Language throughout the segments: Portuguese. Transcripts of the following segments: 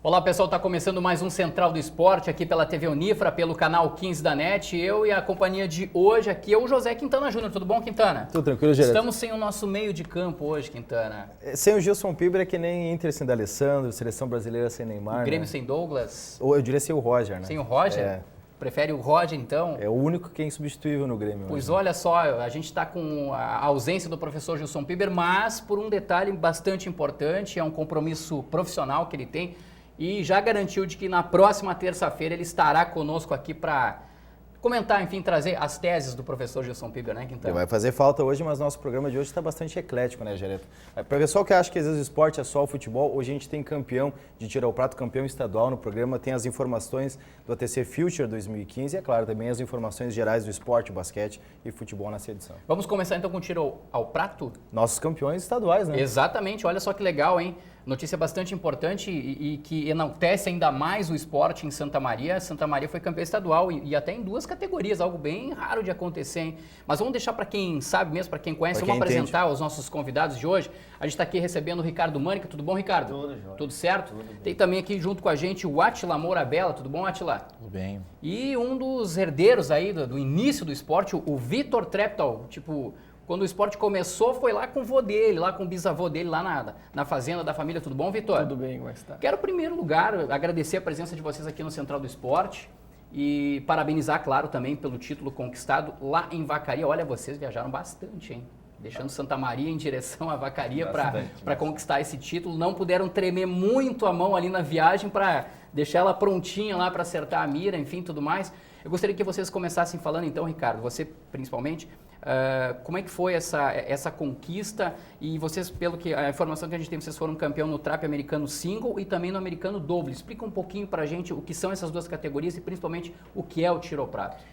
Olá pessoal, está começando mais um Central do Esporte aqui pela TV Unifra, pelo canal 15 da NET. Eu e a companhia de hoje aqui é o José Quintana Júnior. Tudo bom, Quintana? Tudo tranquilo, Geraldo. Estamos sem o nosso meio de campo hoje, Quintana. Sem o Gilson Piber é que nem Inter sem D'Alessandro, Seleção Brasileira sem Neymar. O Grêmio né? sem Douglas. Ou eu diria sem o Roger, né? Sem o Roger? É. Prefere o Roger, então? É o único que é insubstituível no Grêmio. Pois hoje, né? olha só, a gente está com a ausência do professor Gilson Piber, mas por um detalhe bastante importante, é um compromisso profissional que ele tem e já garantiu de que na próxima terça-feira ele estará conosco aqui para comentar, enfim, trazer as teses do professor Gilson Piber, né, Quintana? Ele vai fazer falta hoje, mas nosso programa de hoje está bastante eclético, né, Gereto? Para o pessoal que acha que às vezes o esporte é só o futebol, hoje a gente tem campeão de tiro ao prato, campeão estadual no programa, tem as informações do ATC Future 2015 e, é claro, também as informações gerais do esporte, basquete e futebol nessa edição. Vamos começar então com o tiro ao prato? Nossos campeões estaduais, né? Exatamente, olha só que legal, hein? Notícia bastante importante e que enaltece ainda mais o esporte em Santa Maria. Santa Maria foi campeã estadual e até em duas categorias, algo bem raro de acontecer, hein? Mas vamos deixar para quem sabe mesmo, para quem conhece, vamos apresentar os nossos convidados de hoje. A gente está aqui recebendo o Ricardo Mânica. Tudo bom, Ricardo? Tudo, Jorge. Tudo certo? Tudo bem. Tem também aqui junto com a gente o Atila Moura Bela. Tudo bom, Atila? Tudo bem. E um dos herdeiros aí do início do esporte, o Vitor Treptow, tipo... Quando o esporte começou, foi lá com o vô dele, lá com o bisavô dele, lá na fazenda da família. Tudo bom, Vitor? Tudo bem, como é que está? Quero, em primeiro lugar, agradecer a presença de vocês aqui no Central do Esporte e parabenizar, claro, também pelo título conquistado lá em Vacaria. Olha, vocês viajaram bastante, hein? Deixando Santa Maria em direção à Vacaria para conquistar esse título. Não puderam tremer muito a mão ali na viagem para deixar ela prontinha lá para acertar a mira, enfim, tudo mais. Eu gostaria que vocês começassem falando, então, Ricardo, você principalmente... como é que foi essa conquista? E vocês, pelo que a informação que a gente tem, vocês foram campeão no trap americano single e também no americano double. Explica um pouquinho pra gente o que são essas duas categorias e principalmente o que é o tiro ao prato.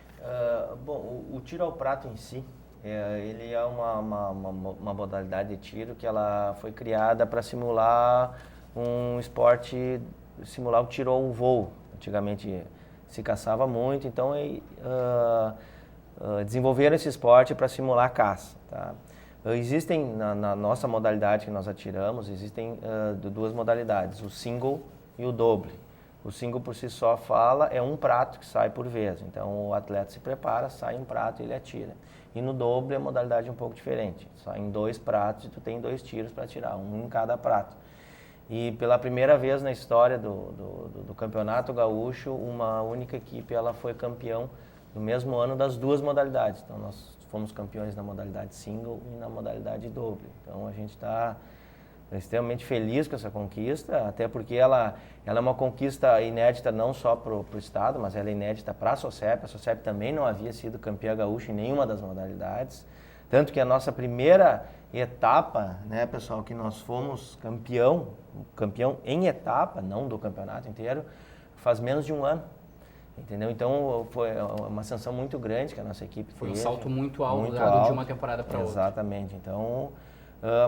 Bom, o tiro ao prato em si, ele é uma modalidade de tiro que ela foi criada para simular um esporte, simular o tiro ao voo. Antigamente se caçava muito, então desenvolveram esse esporte para simular a caça. Tá? Existem, na nossa modalidade que nós atiramos, existem duas modalidades, o single e o double. O single por si só é um prato que sai por vez. Então o atleta se prepara, sai um prato e ele atira. E no double a modalidade é um pouco diferente. Saem dois pratos e tu tem 2 tiros para atirar, um em cada prato. E pela primeira vez na história do Campeonato Gaúcho, uma única equipe ela foi campeão no mesmo ano das duas modalidades. Então nós fomos campeões na modalidade single e na modalidade double. Então a gente está extremamente feliz com essa conquista, até porque ela é uma conquista inédita não só para o estado, mas ela é inédita para a SOCEP. A SOCEP também não havia sido campeã gaúcha em nenhuma das modalidades. Tanto que a nossa primeira etapa, né, pessoal, que nós fomos campeão em etapa, não do campeonato inteiro, faz menos de um ano. Entendeu? Então foi uma ascensão muito grande que a nossa equipe Foi teve. Um salto muito alto dado de uma temporada para outra. Exatamente. Então,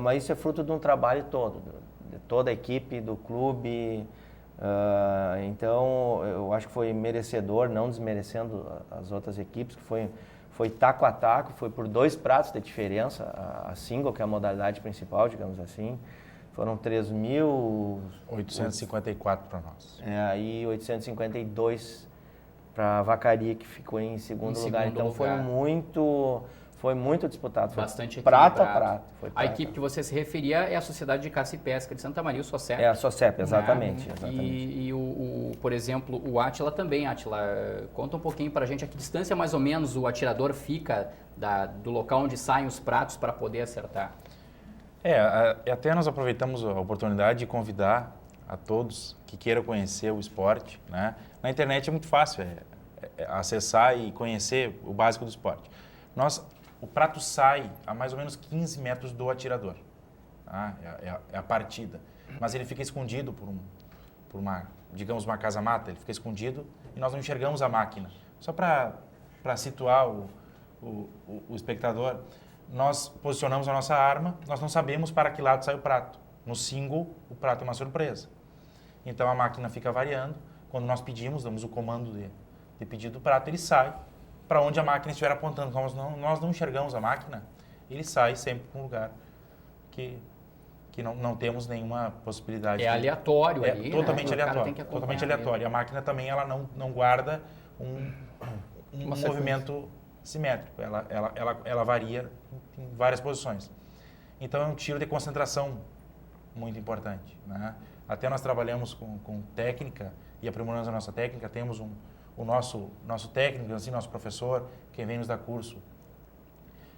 mas isso é fruto de um trabalho todo, de toda a equipe, do clube. Então, eu acho que foi merecedor, não desmerecendo as outras equipes, que foi taco a taco, foi por 2 pratos de diferença, a single, que é a modalidade principal, digamos assim. Foram 3.854 para nós. E 852 para a Vacaria, que ficou em segundo lugar. Então foi muito disputado. Foi bastante prata a prata. A equipe que você se referia é a Sociedade de Caça e Pesca de Santa Maria, o SOCEP. É a SOCEP, exatamente. E por exemplo, o Atila também. Atila, conta um pouquinho para a gente a que distância mais ou menos o atirador fica do local onde saem os pratos para poder acertar. Até nós aproveitamos a oportunidade de convidar a todos que queiram conhecer o esporte, né? Na internet é muito fácil acessar e conhecer o básico do esporte. O prato sai a mais ou menos 15 metros do atirador. Tá? É a partida. Mas ele fica escondido por uma casa-mata, ele fica escondido e nós não enxergamos a máquina. Só para situar o espectador, nós posicionamos a nossa arma, nós não sabemos para que lado sai o prato. No single, o prato é uma surpresa. Então a máquina fica variando. Quando nós damos o comando de pedido do prato, ele sai para onde a máquina estiver apontando. Nós não enxergamos a máquina, ele sai sempre para um lugar que que não temos nenhuma possibilidade. É aleatório É ali, totalmente né? O cara aleatório. tem que acompanhar Totalmente mesmo. aleatório. E a máquina também ela não guarda um movimento simétrico. Ela varia em várias posições. Então é um tiro de concentração muito importante, né? Até nós trabalhamos com técnica e aprimoramos a nossa técnica. Temos o nosso técnico, assim, nosso professor, quem vem nos dar curso,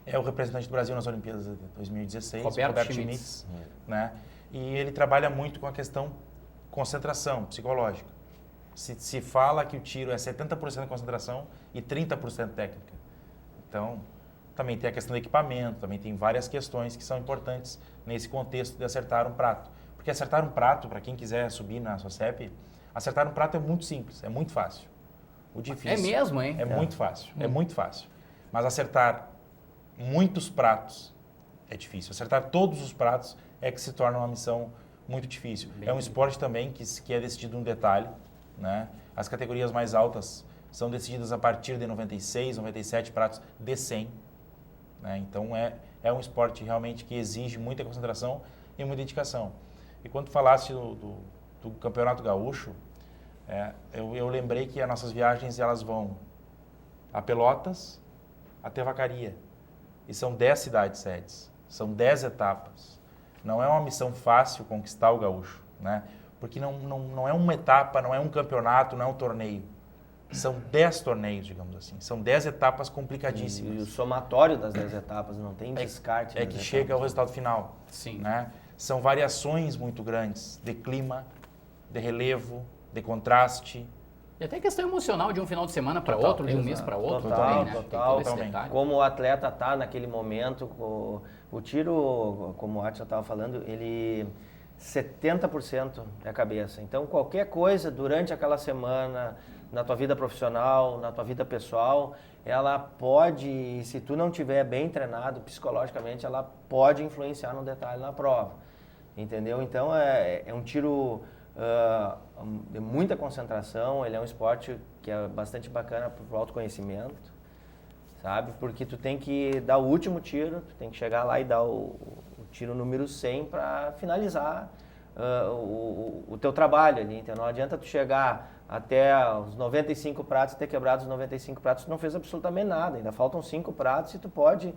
é o representante do Brasil nas Olimpíadas de 2016, Roberto Schmitz, né? E ele trabalha muito com a questão concentração psicológica. Se fala que o tiro é 70% concentração e 30% técnica. Então, também tem a questão do equipamento, também tem várias questões que são importantes nesse contexto de acertar um prato. Porque acertar um prato, para quem quiser subir na SOCEP, acertar um prato é muito simples, é muito fácil. O difícil É mesmo, hein? é muito fácil, é muito fácil. Mas acertar muitos pratos é difícil. Acertar todos os pratos é que se torna uma missão muito difícil. É um esporte também que é decidido no detalhe, né? As categorias mais altas são decididas a partir de 96, 97 pratos de 100. Né? Então é um esporte realmente que exige muita concentração e muita dedicação. E quando falaste do Campeonato Gaúcho, eu lembrei que as nossas viagens elas vão a Pelotas até Vacaria. E são 10 cidades sedes, são 10 etapas. Não é uma missão fácil conquistar o Gaúcho, né? Porque não é uma etapa, não é um campeonato, não é um torneio. São 10 torneios, digamos assim. São 10 etapas complicadíssimas. E o somatório das 10 etapas, não tem descarte. É que chega ao resultado final. Sim. Né? São variações muito grandes de clima, de relevo, de contraste. E até questão emocional de um final de semana para Total, outro, de um mês para outro Total, também, né? total. Tem todo esse Totalmente. detalhe. Como o atleta está naquele momento, o tiro, como o Atila estava falando, ele 70% é a cabeça. Então, qualquer coisa durante aquela semana, na tua vida profissional, na tua vida pessoal, ela pode, se tu não tiver bem treinado psicologicamente, ela pode influenciar no detalhe na prova. Entendeu? Então, é um tiro de muita concentração, ele é um esporte que é bastante bacana para o autoconhecimento, sabe? Porque tu tem que dar o último tiro, tu tem que chegar lá e dar o tiro número 100 para finalizar o teu trabalho ali. Então não adianta tu chegar até os 95 pratos e ter quebrado os 95 pratos, tu não fez absolutamente nada, ainda faltam 5 pratos e tu pode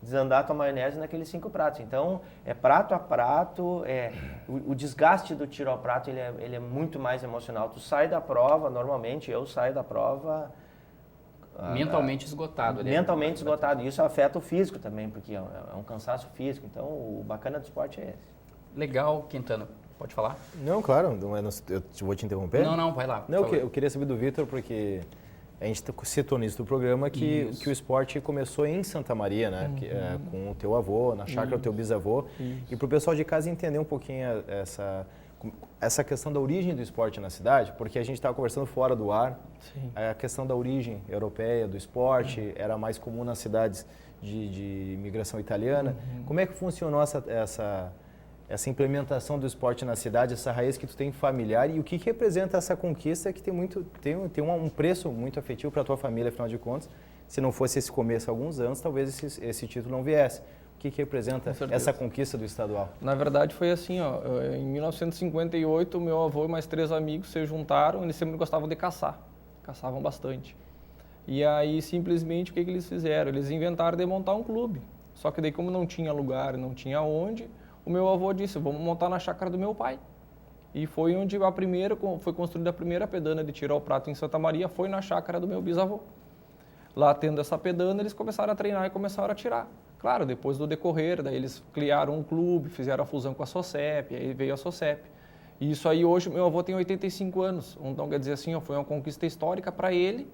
desandar a tua maionese naqueles 5 pratos. Então, é prato a prato, o desgaste do tiro ao prato ele é muito mais emocional. Tu sai da prova, normalmente eu saio da prova Mentalmente esgotado. Ali. mentalmente esgotado. E isso afeta o físico também, porque é um cansaço físico. Então, o bacana do esporte é esse. Legal, Quintana. Pode falar? Não, claro, eu vou te interromper. Não, vai lá. Não, eu queria saber do Vitor, porque a gente citou nisso do programa que o esporte começou em Santa Maria, né? Com o teu avô, na chácara do teu bisavô. E para o pessoal de casa entender um pouquinho essa questão da origem do esporte na cidade, porque a gente estava conversando fora do ar, a questão da origem europeia do esporte era mais comum nas cidades de imigração italiana. Como é que funcionou essa implementação do esporte na cidade, essa raiz que tu tem familiar e o que representa essa conquista que tem um preço muito afetivo para a tua família, afinal de contas. Se não fosse esse começo há alguns anos, talvez esse título não viesse. O que representa essa conquista do estadual? Na verdade foi assim, ó, em 1958 meu avô e mais 3 amigos se juntaram, eles sempre gostavam de caçar, caçavam bastante. E aí simplesmente o que eles fizeram? Eles inventaram de montar um clube, só que daí como não tinha lugar, não tinha onde, o meu avô disse, vamos montar na chácara do meu pai. E foi onde foi construída a primeira pedana de tiro ao prato em Santa Maria, foi na chácara do meu bisavô. Lá tendo essa pedana, eles começaram a treinar e começaram a tirar. Claro, depois do decorrer, daí eles criaram um clube, fizeram a fusão com a SOCEP, aí veio a SOCEP. E isso aí hoje, meu avô tem 85 anos, então quer dizer assim, ó, foi uma conquista histórica para ele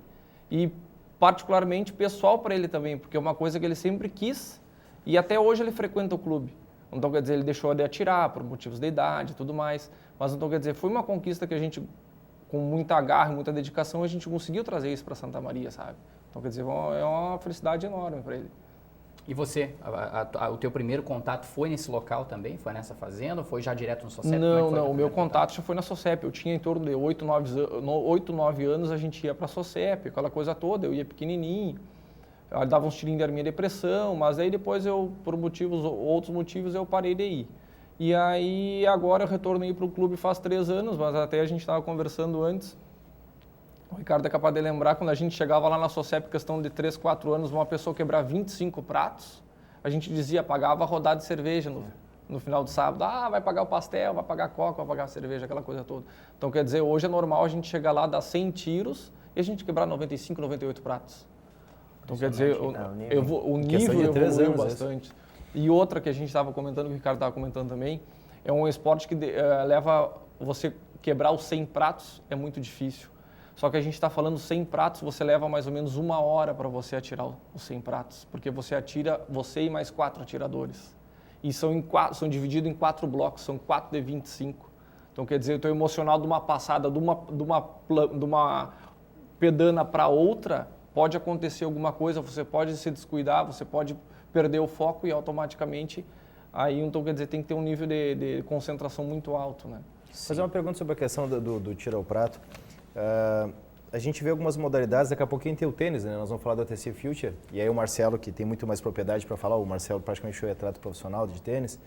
e particularmente pessoal para ele também, porque é uma coisa que ele sempre quis e até hoje ele frequenta o clube. Então quer dizer, ele deixou de atirar por motivos de idade e tudo mais, mas então quer dizer, foi uma conquista que a gente, com muita garra, muita dedicação, a gente conseguiu trazer isso para Santa Maria, sabe? Então quer dizer, é uma felicidade enorme para ele. E você, o teu primeiro contato foi nesse local também? Foi nessa fazenda ou foi já direto no SOCEP? Não, o meu contato já foi na SOCEP. Eu tinha em torno de 8, 9 anos, a gente ia para a SOCEP, aquela coisa toda, eu ia pequenininho, eu dava uns tirinhos de arminha de pressão, mas aí depois eu, por outros motivos, eu parei de ir. E aí agora eu retornei para o clube faz 3 anos, mas até a gente estava conversando antes. O Ricardo é capaz de lembrar, quando a gente chegava lá na SOCEP, questão de 3, 4 anos, uma pessoa quebrar 25 pratos, a gente dizia, pagava a rodada de cerveja no final do sábado. Ah, vai pagar o pastel, vai pagar a coca, vai pagar a cerveja, aquela coisa toda. Então, quer dizer, hoje é normal a gente chegar lá, dar 100 tiros e a gente quebrar 95, 98 pratos. Então, quer dizer, o nível evoluiu bastante. E outra que a gente estava comentando, que o Ricardo estava comentando também, é um esporte que leva você quebrar os 100 pratos, é muito difícil. Só que a gente está falando 100 pratos, você leva mais ou menos 1 hora para você atirar os 100 pratos, porque você atira, você e mais 4 atiradores. E são divididos em 4 blocos, são 4 de 25. Então, quer dizer, eu estou emocional de uma passada, de uma pedana para outra, pode acontecer alguma coisa, você pode se descuidar, você pode perder o foco e automaticamente, aí então, quer dizer, tem que ter um nível de concentração muito alto, né? Fazer uma pergunta sobre a questão do tiro ao prato. A gente vê algumas modalidades, daqui a pouquinho tem o tênis, né? Nós vamos falar do ATC Future, e aí o Marcelo, que tem muito mais propriedade para falar, o Marcelo praticamente foi atleta profissional de tênis,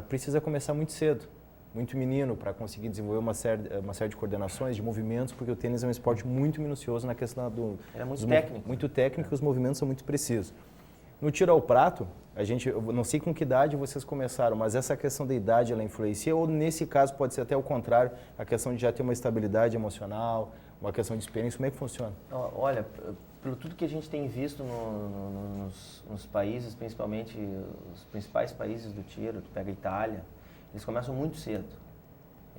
precisa começar muito cedo, muito menino, para conseguir desenvolver uma série de coordenações, de movimentos, porque o tênis é um esporte muito minucioso na questão do... É muito técnico. Muito técnico, e os movimentos são muito precisos. No tiro ao prato, eu não sei com que idade vocês começaram, mas essa questão da idade, ela influencia, ou nesse caso pode ser até o contrário, a questão de já ter uma estabilidade emocional, uma questão de experiência, como é que funciona? Olha, pelo tudo que a gente tem visto nos países, principalmente os principais países do tiro, tu pega a Itália, eles começam muito cedo,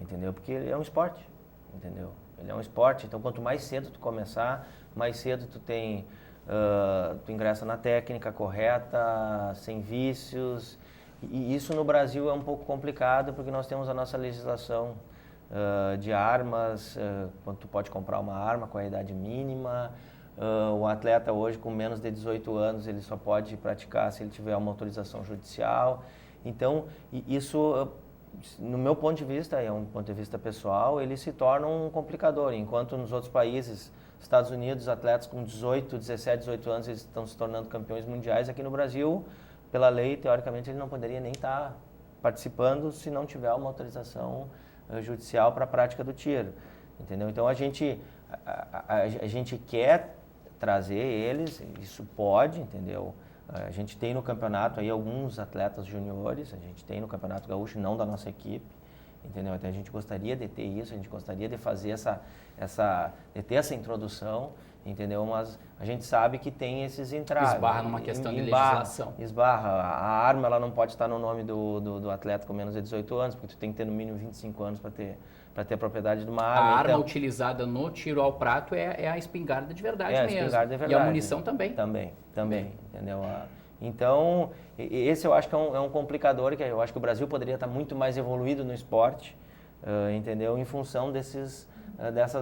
entendeu? Porque é um esporte, entendeu? Ele é um esporte, então quanto mais cedo tu começar, mais cedo tu ingressa na técnica correta, sem vícios, e isso no Brasil é um pouco complicado porque nós temos a nossa legislação de armas, quando tu pode comprar uma arma com a idade mínima, o atleta hoje com menos de 18 anos ele só pode praticar se ele tiver uma autorização judicial, então isso no meu ponto de vista, é um ponto de vista pessoal, ele se torna um complicador, enquanto nos outros países, Estados Unidos, atletas com 18, 17, 18 anos, eles estão se tornando campeões mundiais. Aqui no Brasil, pela lei, teoricamente, ele não poderia nem estar participando se não tiver uma autorização judicial para a prática do tiro, entendeu? Então, a gente quer trazer eles, isso pode, entendeu? A gente tem no campeonato aí alguns atletas juniores, a gente tem no Campeonato Gaúcho, não da nossa equipe, entendeu? Então a gente gostaria de ter isso, a gente gostaria de fazer de ter essa introdução, entendeu? Mas a gente sabe que tem esses entraves. Esbarra numa questão de legislação. Esbarra. A arma ela não pode estar no nome do atleta com menos de 18 anos, porque tu tem que ter no mínimo 25 anos para ter a propriedade de uma arma. A arma utilizada no tiro ao prato é a espingarda de verdade mesmo. A espingarda de verdade. E a munição também. Também, entendeu? Então, esse eu acho que é um complicador, que eu acho que o Brasil poderia estar muito mais evoluído no esporte, entendeu? Em função dessas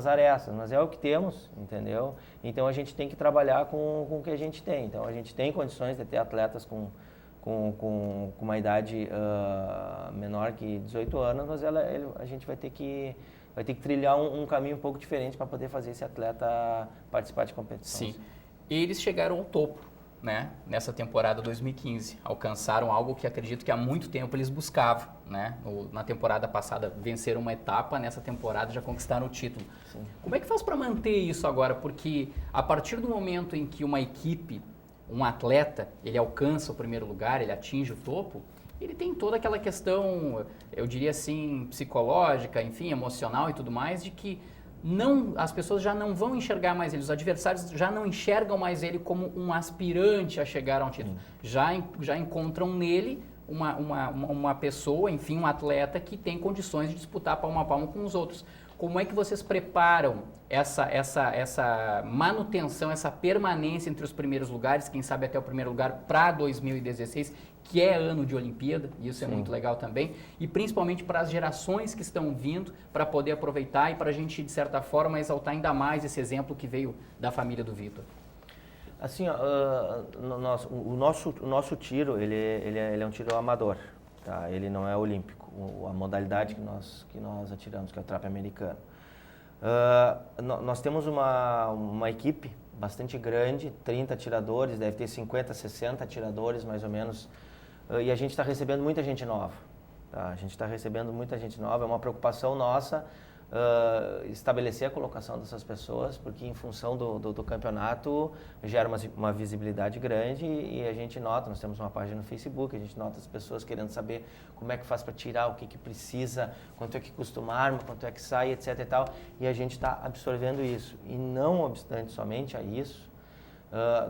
arestas, mas é o que temos, entendeu? Então, a gente tem que trabalhar com o que a gente tem. Então, a gente tem condições de ter atletas com uma idade menor que 18 anos, mas a gente vai ter que trilhar um caminho um pouco diferente para poder fazer esse atleta participar de competições. Sim. Eles chegaram ao topo, né, nessa temporada 2015. Alcançaram algo que acredito que há muito tempo eles buscavam, né? Na temporada passada venceram uma etapa, nessa temporada já conquistaram o título. Sim. Como é que faz para manter isso agora? Porque a partir do momento em que uma equipe, um atleta, ele alcança o primeiro lugar, ele atinge o topo, ele tem toda aquela questão, eu diria assim, psicológica, enfim, emocional e tudo mais, de que as pessoas já não vão enxergar mais ele, os adversários já não enxergam mais ele como um aspirante a chegar a um título. Já encontram nele uma pessoa, enfim, um atleta que tem condições de disputar palmo a palmo com os outros. Como é que vocês preparam essa manutenção, essa permanência entre os primeiros lugares, quem sabe até o primeiro lugar para 2016, que é ano de Olimpíada, e isso é muito legal também, e principalmente para as gerações que estão vindo, para poder aproveitar e para a gente, de certa forma, exaltar ainda mais esse exemplo que veio da família do Vitor? Assim, o nosso tiro, ele é um tiro amador, tá? Ele não é olímpico, a modalidade que nós atiramos, que é o trap americano. Nós temos uma equipe bastante grande, 30 atiradores, deve ter 50, 60 atiradores mais ou menos, e a gente está recebendo muita gente nova, Tá? A gente está recebendo muita gente nova, é uma preocupação nossa estabelecer a colocação dessas pessoas, porque em função do campeonato gera uma visibilidade grande e a gente nota, nós temos uma página no Facebook, a gente nota as pessoas querendo saber como é que faz para tirar, o que precisa, quanto é que custa uma arma, quanto é que sai, etc e tal, e a gente está absorvendo isso. E não obstante somente a isso,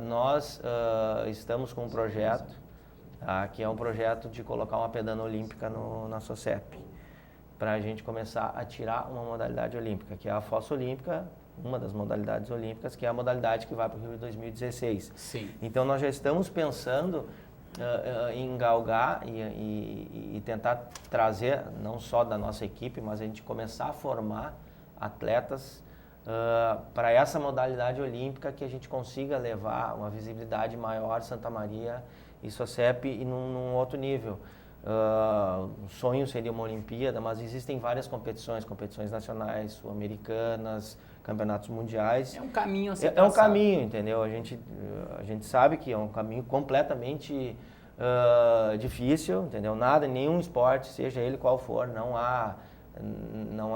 nós estamos com um projeto, que é um projeto de colocar uma pedana olímpica na SOCEP, para a gente começar a tirar uma modalidade olímpica, que é a fossa olímpica, uma das modalidades olímpicas, que é a modalidade que vai para o Rio 2016. Sim. Então, nós já estamos pensando em galgar e tentar trazer, não só da nossa equipe, mas a gente começar a formar atletas para essa modalidade olímpica, que a gente consiga levar uma visibilidade maior Santa Maria e SOCEP e num outro nível. O sonho seria uma Olimpíada, mas existem várias competições nacionais, sul-americanas, campeonatos mundiais. É um caminho a ser É um traçado. caminho, entendeu? A gente sabe que é um caminho completamente difícil, entendeu? Nada, nenhum esporte, seja ele qual for, não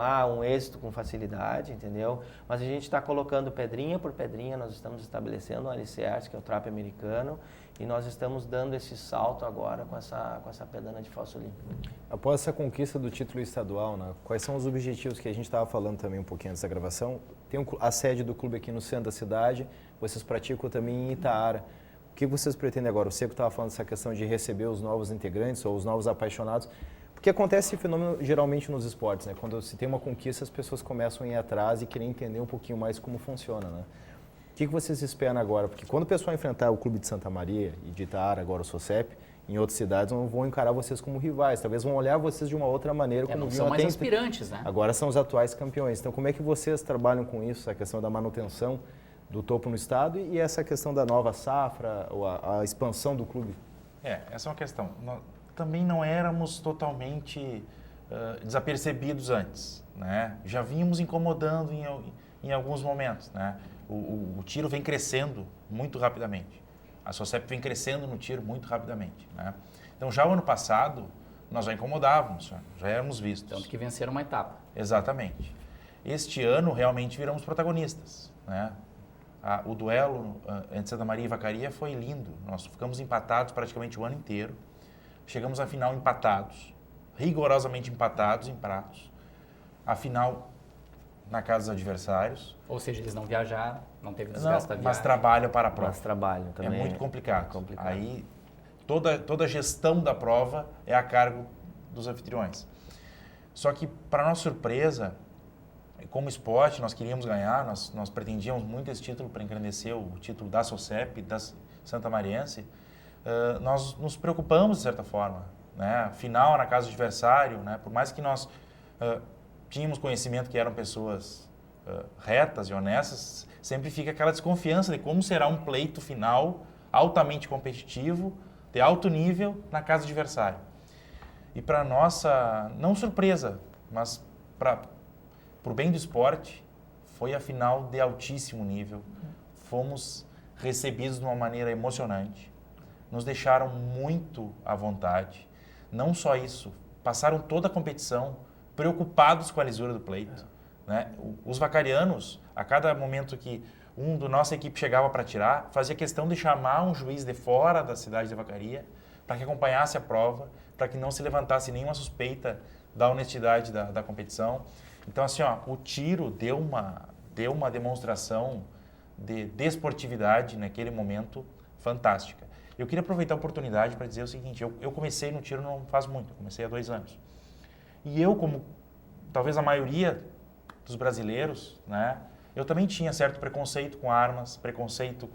há um êxito com facilidade, entendeu? Mas a gente está colocando pedrinha por pedrinha, nós estamos estabelecendo um alicerce, que é o trap americano, e nós estamos dando esse salto agora com essa pedana de fossa olímpica. Após essa conquista do título estadual, né, quais são os objetivos que a gente estava falando também um pouquinho antes da gravação? Tem a sede do clube aqui no centro da cidade, vocês praticam também em Itaara. O que vocês pretendem agora? O Seco estava falando dessa questão de receber os novos integrantes ou os novos apaixonados. Porque acontece esse fenômeno geralmente nos esportes, né? Quando se tem uma conquista, as pessoas começam a ir atrás e querer entender um pouquinho mais como funciona, né? O que vocês esperam agora? Porque quando o pessoal enfrentar o clube de Santa Maria e de Itaara, agora o SOCEP, em outras cidades não vão encarar vocês como rivais, talvez vão olhar vocês de uma outra maneira. Como não viam são mais até aspirantes, né? Agora são os atuais campeões. Então como é que vocês trabalham com isso, a questão da manutenção do topo no estado e essa questão da nova safra, ou a expansão do clube? Essa é uma questão. Nós também não éramos totalmente desapercebidos antes, né? Já vínhamos incomodando em alguns momentos, né? O tiro vem crescendo muito rapidamente. A SOCEP vem crescendo no tiro muito rapidamente, né? Então, já o ano passado, nós já incomodávamos, já éramos vistos. Tanto que venceram uma etapa. Exatamente. Este ano, realmente, viramos protagonistas, né? O duelo entre Santa Maria e Vacaria foi lindo. Nós ficamos empatados praticamente o ano inteiro. Chegamos à final empatados, rigorosamente empatados em pratos. A final na casa dos adversários. Ou seja, eles não viajaram, não teve desgaste da viagem. Mas trabalham para a prova. Mas trabalham também. É muito complicado. É complicado. Aí toda a gestão da prova é a cargo dos anfitriões. Só que, para nossa surpresa, como esporte, nós queríamos ganhar, nós pretendíamos muito esse título para engrandecer o título da SOCEP, da Santa Mariense. Nós nos preocupamos, de certa forma, né? Final na casa do adversário, né? Por mais que nós tínhamos conhecimento que eram pessoas retas e honestas, sempre fica aquela desconfiança de como será um pleito final altamente competitivo, de alto nível, na casa do adversário. E para nossa, não surpresa, mas para o bem do esporte, foi a final de altíssimo nível. Fomos recebidos de uma maneira emocionante, nos deixaram muito à vontade. Não só isso, passaram toda a competição preocupados com a lisura do pleito, né? Os vacarianos, a cada momento que um da nossa equipe chegava para tirar, fazia questão de chamar um juiz de fora da cidade de Vacaria para que acompanhasse a prova, para que não se levantasse nenhuma suspeita da honestidade da competição. Então, assim, o tiro deu uma demonstração de desportividade naquele momento fantástica. Eu queria aproveitar a oportunidade para dizer o seguinte, eu comecei no tiro não faz muito, comecei há 2 anos. E eu, como talvez a maioria dos brasileiros, né, eu também tinha certo preconceito com armas, preconceito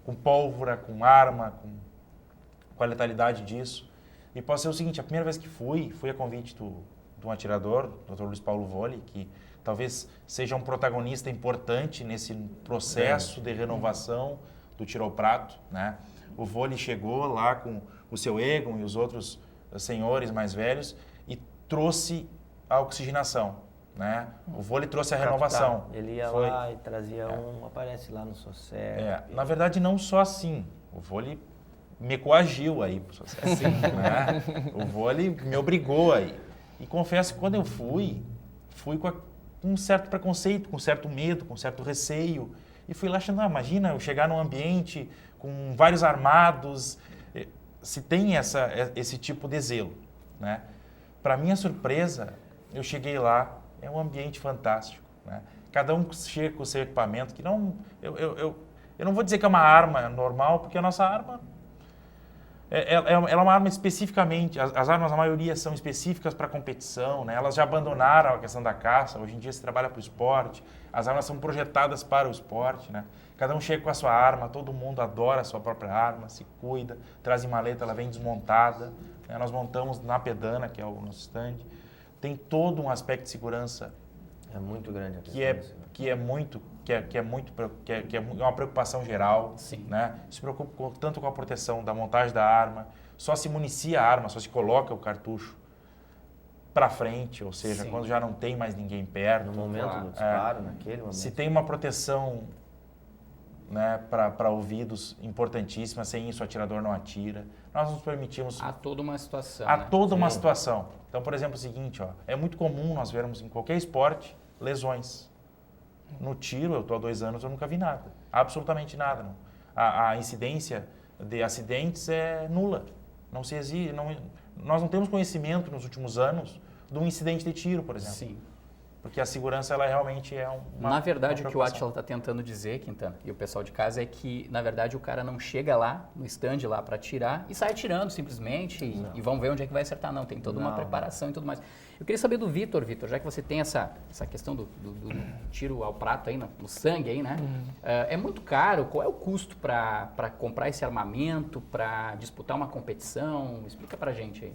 com pólvora, com arma, com a letalidade disso. E posso ser o seguinte, a primeira vez que fui a convite de um atirador, o Dr. Luiz Paulo Voli, que talvez seja um protagonista importante nesse processo de renovação do tiro ao prato, né? O Voli chegou lá com o seu Egon e os outros senhores mais velhos e trouxe a oxigenação, né? O Voli trouxe a renovação. Ele ia lá e trazia aparece lá no SOCEP. Na verdade, não só assim. O Voli me coagiu aí, assim, né? O vôlei me obrigou aí. E confesso que quando eu fui com um certo preconceito, com certo medo, com certo receio. E fui lá achando, imagina eu chegar num ambiente com vários armados, se tem esse tipo de zelo, né? Para minha surpresa, eu cheguei lá, é um ambiente fantástico, né? Cada um chega com o seu equipamento, que não... Eu não vou dizer que é uma arma normal, porque a nossa arma... Ela é uma arma especificamente, as armas, a maioria são específicas para competição, né? Elas já abandonaram a questão da caça, hoje em dia se trabalha para o esporte, as armas são projetadas para o esporte, né? Cada um chega com a sua arma, todo mundo adora a sua própria arma, se cuida, traz em maleta, ela vem desmontada, né? Nós montamos na Pedana, que é o nosso stand, tem todo um aspecto de segurança É muito grande a que é uma preocupação geral, Sim. né? Se preocupa tanto com a proteção da montagem da arma, só se municia a arma, só se coloca o cartucho para frente, ou seja, Sim. quando já não tem mais ninguém perto. No momento do disparo, naquele momento. Se tem uma proteção, né, para ouvidos importantíssima, sem isso o atirador não atira. Nós nos permitimos... Há toda uma situação. Há né? toda uma Sim. situação. Então, por exemplo, o seguinte, ó, é muito comum nós vermos em qualquer esporte lesões. No tiro, eu estou há 2 anos, eu nunca vi nada. Absolutamente nada. Não. A incidência de acidentes é nula. Não se exige, nós não temos conhecimento nos últimos anos de um incidente de tiro, por exemplo. Sim. Porque a segurança, ela realmente é uma... Na verdade, uma o que o preocupação. Átila está tentando dizer, Quintana, e o pessoal de casa, é que, na verdade, o cara não chega lá, no stand lá, para atirar e sai atirando simplesmente e vão ver onde é que vai acertar. Não, tem toda uma preparação e tudo mais. Eu queria saber do Vitor, já que você tem essa questão do tiro ao prato aí, no sangue aí, né? É muito caro. Qual é o custo para comprar esse armamento, para disputar uma competição? Explica pra gente aí.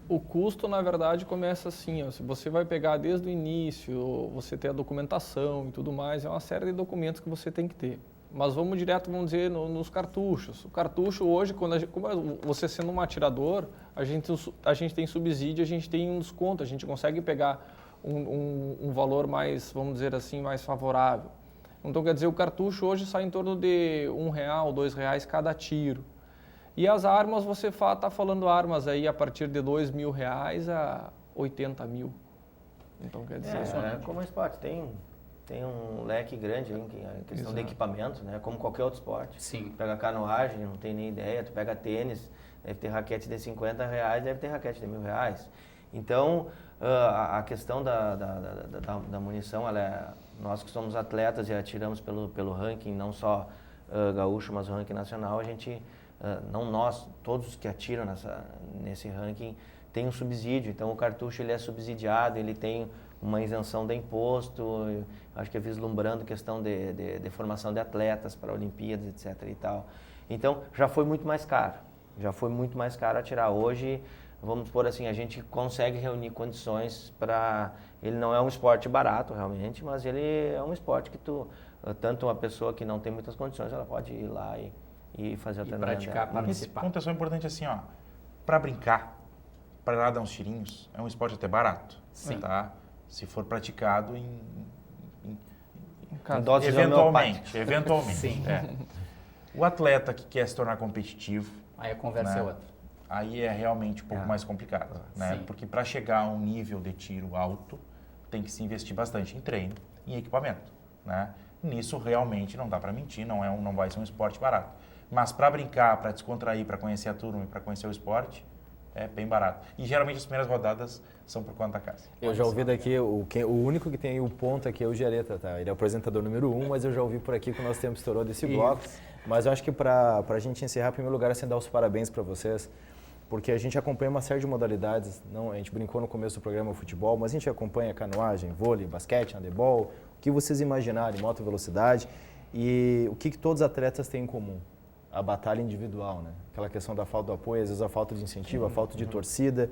O custo, na verdade, começa assim, ó, se você vai pegar desde o início, você ter a documentação e tudo mais, é uma série de documentos que você tem que ter. Mas vamos direto, vamos dizer, nos cartuchos. O cartucho hoje, como você sendo um atirador, a gente tem subsídio, a gente tem um desconto, a gente consegue pegar um valor mais, vamos dizer assim, mais favorável. Então, quer dizer, o cartucho hoje sai em torno de R$1, R$2 cada tiro. E as armas, você está falando armas aí a partir de R$2.000 a 80 mil. Então, quer dizer... como esporte, tem um leque grande aí, a questão de equipamento, né? Como qualquer outro esporte. Sim. Tu pega canoagem, não tem nem ideia, tu pega tênis, deve ter raquete de R$50, deve ter raquete de R$1.000. Então, a questão da munição, nós que somos atletas e atiramos pelo ranking, não só gaúcho, mas o ranking nacional, a gente... não nós, todos que atiram nesse ranking têm um subsídio, então o cartucho ele é subsidiado, ele tem uma isenção de imposto, acho que é vislumbrando questão de formação de atletas para Olimpíadas, etc. e tal. Então já foi muito mais caro atirar. Hoje, vamos por assim, a gente consegue reunir condições para... Ele não é um esporte barato realmente, mas ele é um esporte que tanto uma pessoa que não tem muitas condições, ela pode ir lá e fazer a treinamento praticar, dela. participar. Ponto é importante assim, ó, para brincar, para ir lá dar uns tirinhos, é um esporte até barato, Sim. tá? Se for praticado Em doses homeopáticas. eventualmente. Sim. O atleta que quer se tornar competitivo, Aí a conversa né? é outra. Aí é realmente um pouco mais complicado, né? Sim. Porque para chegar a um nível de tiro alto, tem que se investir bastante em treino, em equipamento, né? Nisso realmente não dá para mentir, não vai ser um esporte barato. Mas para brincar, para descontrair, para conhecer a turma e para conhecer o esporte, é bem barato. E geralmente as primeiras rodadas são por conta da casa. Eu já ouvi daqui, o único que tem aí o ponto aqui é o Gereta, tá? Ele é o apresentador número 1, mas eu já ouvi por aqui que o nosso tempo estourou desse bloco. Mas eu acho que para a gente encerrar, em primeiro lugar, assim, dar os parabéns para vocês, porque a gente acompanha uma série de modalidades, a gente brincou no começo do programa o futebol, mas a gente acompanha canoagem, vôlei, basquete, handebol, o que vocês imaginarem, moto velocidade, e o que todos os atletas têm em comum? A batalha individual, né? Aquela questão da falta do apoio, às vezes a falta de incentivo, a falta de torcida,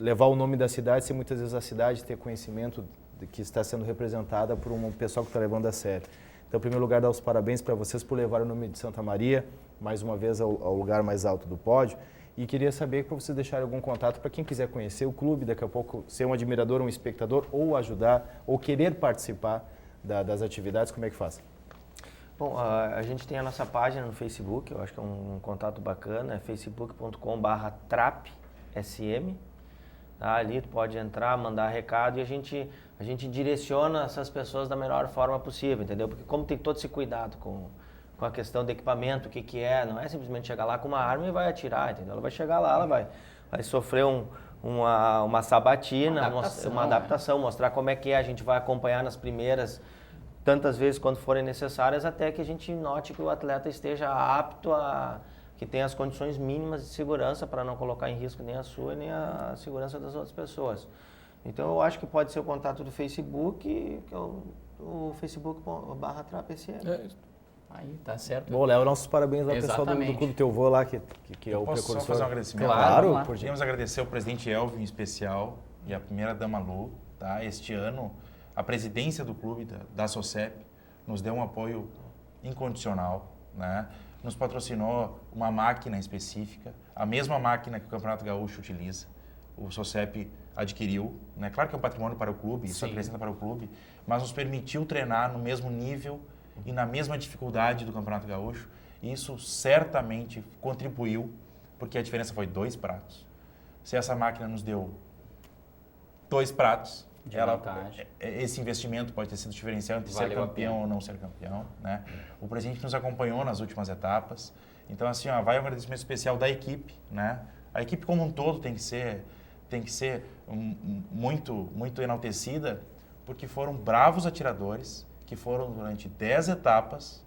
levar o nome da cidade, sem muitas vezes a cidade ter conhecimento de que está sendo representada por um pessoal que está levando a sério. Então, em primeiro lugar, dar os parabéns para vocês por levar o nome de Santa Maria, mais uma vez, ao lugar mais alto do pódio. E queria saber para vocês deixarem algum contato para quem quiser conhecer o clube, daqui a pouco ser um admirador, um espectador, ou ajudar, ou querer participar das atividades, como é que faz? Bom, a gente tem a nossa página no Facebook, eu acho que é um contato bacana, é facebook.com/trapsm. Tá? Ali tu pode entrar, mandar recado e a gente direciona essas pessoas da melhor forma possível, entendeu? Porque como tem todo esse cuidado com a questão do equipamento, o que é, não é simplesmente chegar lá com uma arma e vai atirar, entendeu? Ela vai chegar lá, ela vai sofrer uma sabatina, uma adaptação, mostrar como é que é, a gente vai acompanhar nas primeiras tantas vezes quando forem necessárias, até que a gente note que o atleta esteja apto que tenha as condições mínimas de segurança para não colocar em risco nem a sua nem a segurança das outras pessoas. Então eu acho que pode ser o contato do Facebook, que é o facebook.com/trapsm. Aí, tá certo. Bom, Léo, nossos parabéns ao pessoal do Clube Teu Vô lá, que é o precursor. Posso só fazer um agradecimento? Claro. Queríamos agradecer ao presidente Elvio em especial e a primeira-dama Lu. Tá? Este ano, a presidência do clube, da SOCEP, nos deu um apoio incondicional, né? Nos patrocinou uma máquina específica, a mesma máquina que o Campeonato Gaúcho utiliza. O SOCEP adquiriu, né? Claro que é um patrimônio para o clube, isso acrescenta para o clube, mas nos permitiu treinar no mesmo nível e na mesma dificuldade do Campeonato Gaúcho. E isso certamente contribuiu, porque a diferença foi 2 pratos. Se essa máquina nos deu 2 pratos, esse investimento pode ter sido diferencial entre ser campeão ou não ser campeão, né? O presidente nos acompanhou nas últimas etapas. Então, assim, vai um agradecimento especial da equipe, né? A equipe como um todo tem que ser muito enaltecida, porque foram bravos atiradores que foram durante 10 etapas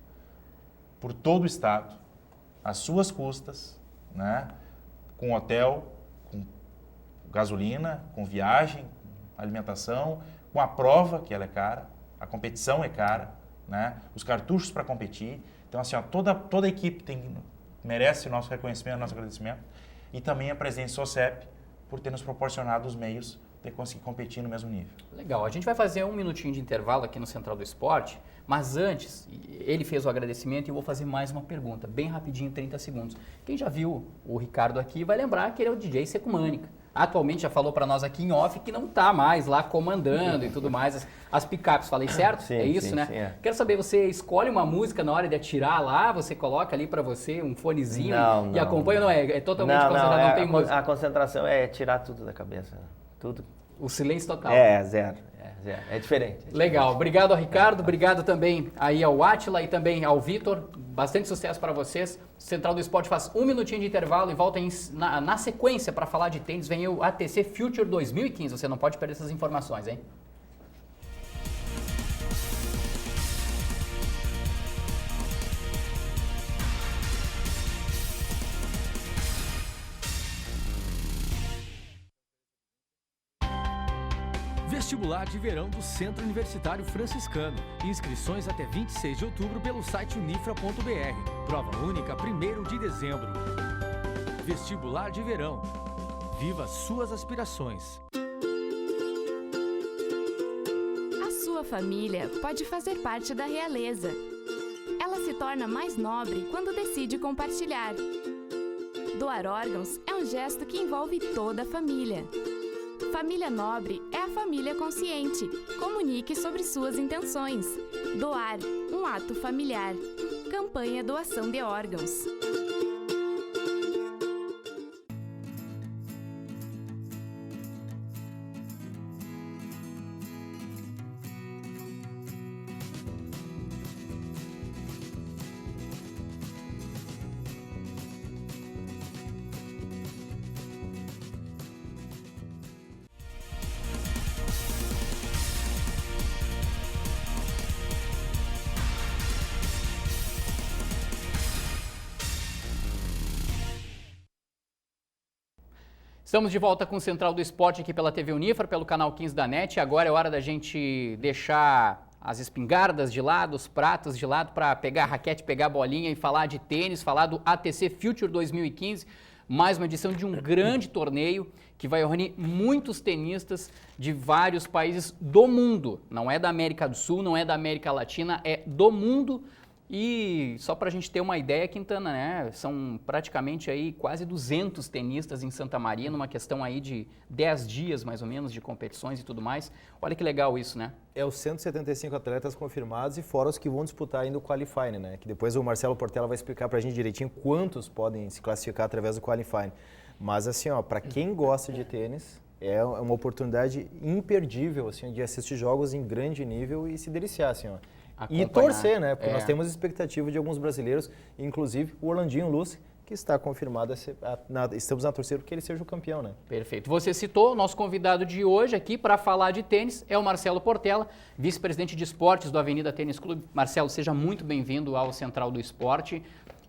por todo o estado, às suas custas, né? Com hotel, com gasolina, com viagem, alimentação, com a prova, que ela é cara, a competição é cara, né? Os cartuchos para competir. Então, assim, toda a equipe merece o nosso reconhecimento, o nosso agradecimento. E também a presidência SOCEP por ter nos proporcionado os meios de conseguir competir no mesmo nível. Legal. A gente vai fazer um minutinho de intervalo aqui no Central do Esporte, mas antes, ele fez o agradecimento e eu vou fazer mais uma pergunta, bem rapidinho, 30 segundos. Quem já viu o Ricardo aqui vai lembrar que ele é o DJ Secumânica. Atualmente já falou para nós aqui em off que não está mais lá comandando e tudo mais as picapes. Falei certo? Sim, é isso, sim, né? Sim, é. Quero saber, você escolhe uma música na hora de atirar lá, você coloca ali para você um fonezinho e acompanha? Não, é totalmente concentrado, não tem música. A concentração é tirar tudo da cabeça, tudo. O silêncio total. Zero. É diferente. Legal. Obrigado ao Ricardo, obrigado também aí ao Átila e também ao Vitor. Bastante sucesso para vocês. Central do Esporte faz um minutinho de intervalo e volta na sequência para falar de tênis. Vem o ATC Future 2015. Você não pode perder essas informações, hein? Vestibular de verão do Centro Universitário Franciscano. Inscrições até 26 de outubro pelo site unifra.br. Prova única 1º de dezembro. Vestibular de verão. Viva suas aspirações. A sua família pode fazer parte da realeza. Ela se torna mais nobre quando decide compartilhar. Doar órgãos é um gesto que envolve toda a família. Família Nobre é a família consciente. Comunique sobre suas intenções. Doar, um ato familiar. Campanha Doação de Órgãos. Estamos de volta com o Central do Esporte aqui pela TV Unifra, pelo canal 15 da NET. Agora é hora da gente deixar as espingardas de lado, os pratos de lado, para pegar a raquete, pegar a bolinha e falar de tênis, falar do ATC Future 2015. Mais uma edição de um grande torneio que vai reunir muitos tenistas de vários países do mundo. Não é da América do Sul, não é da América Latina, é do mundo. E só para a gente ter uma ideia, Quintana, né? São praticamente aí quase 200 tenistas em Santa Maria, numa questão aí de 10 dias mais ou menos de competições e tudo mais. Olha que legal isso, né? É os 175 atletas confirmados e fora os que vão disputar ainda o Qualifying, né? Que depois o Marcelo Portela vai explicar para a gente direitinho quantos podem se classificar através do Qualifying. Mas assim, ó, para quem gosta de tênis, é uma oportunidade imperdível, assim, de assistir jogos em grande nível e se deliciar, assim, ó. E torcer, né? Porque nós temos expectativa de alguns brasileiros, inclusive o Orlandinho Luz, que está confirmado, estamos na torcida porque ele seja o campeão, né? Perfeito. Você citou, nosso convidado de hoje aqui para falar de tênis é o Marcelo Portela, vice-presidente de esportes do Avenida Tênis Clube. Marcelo, seja muito bem-vindo ao Central do Esporte.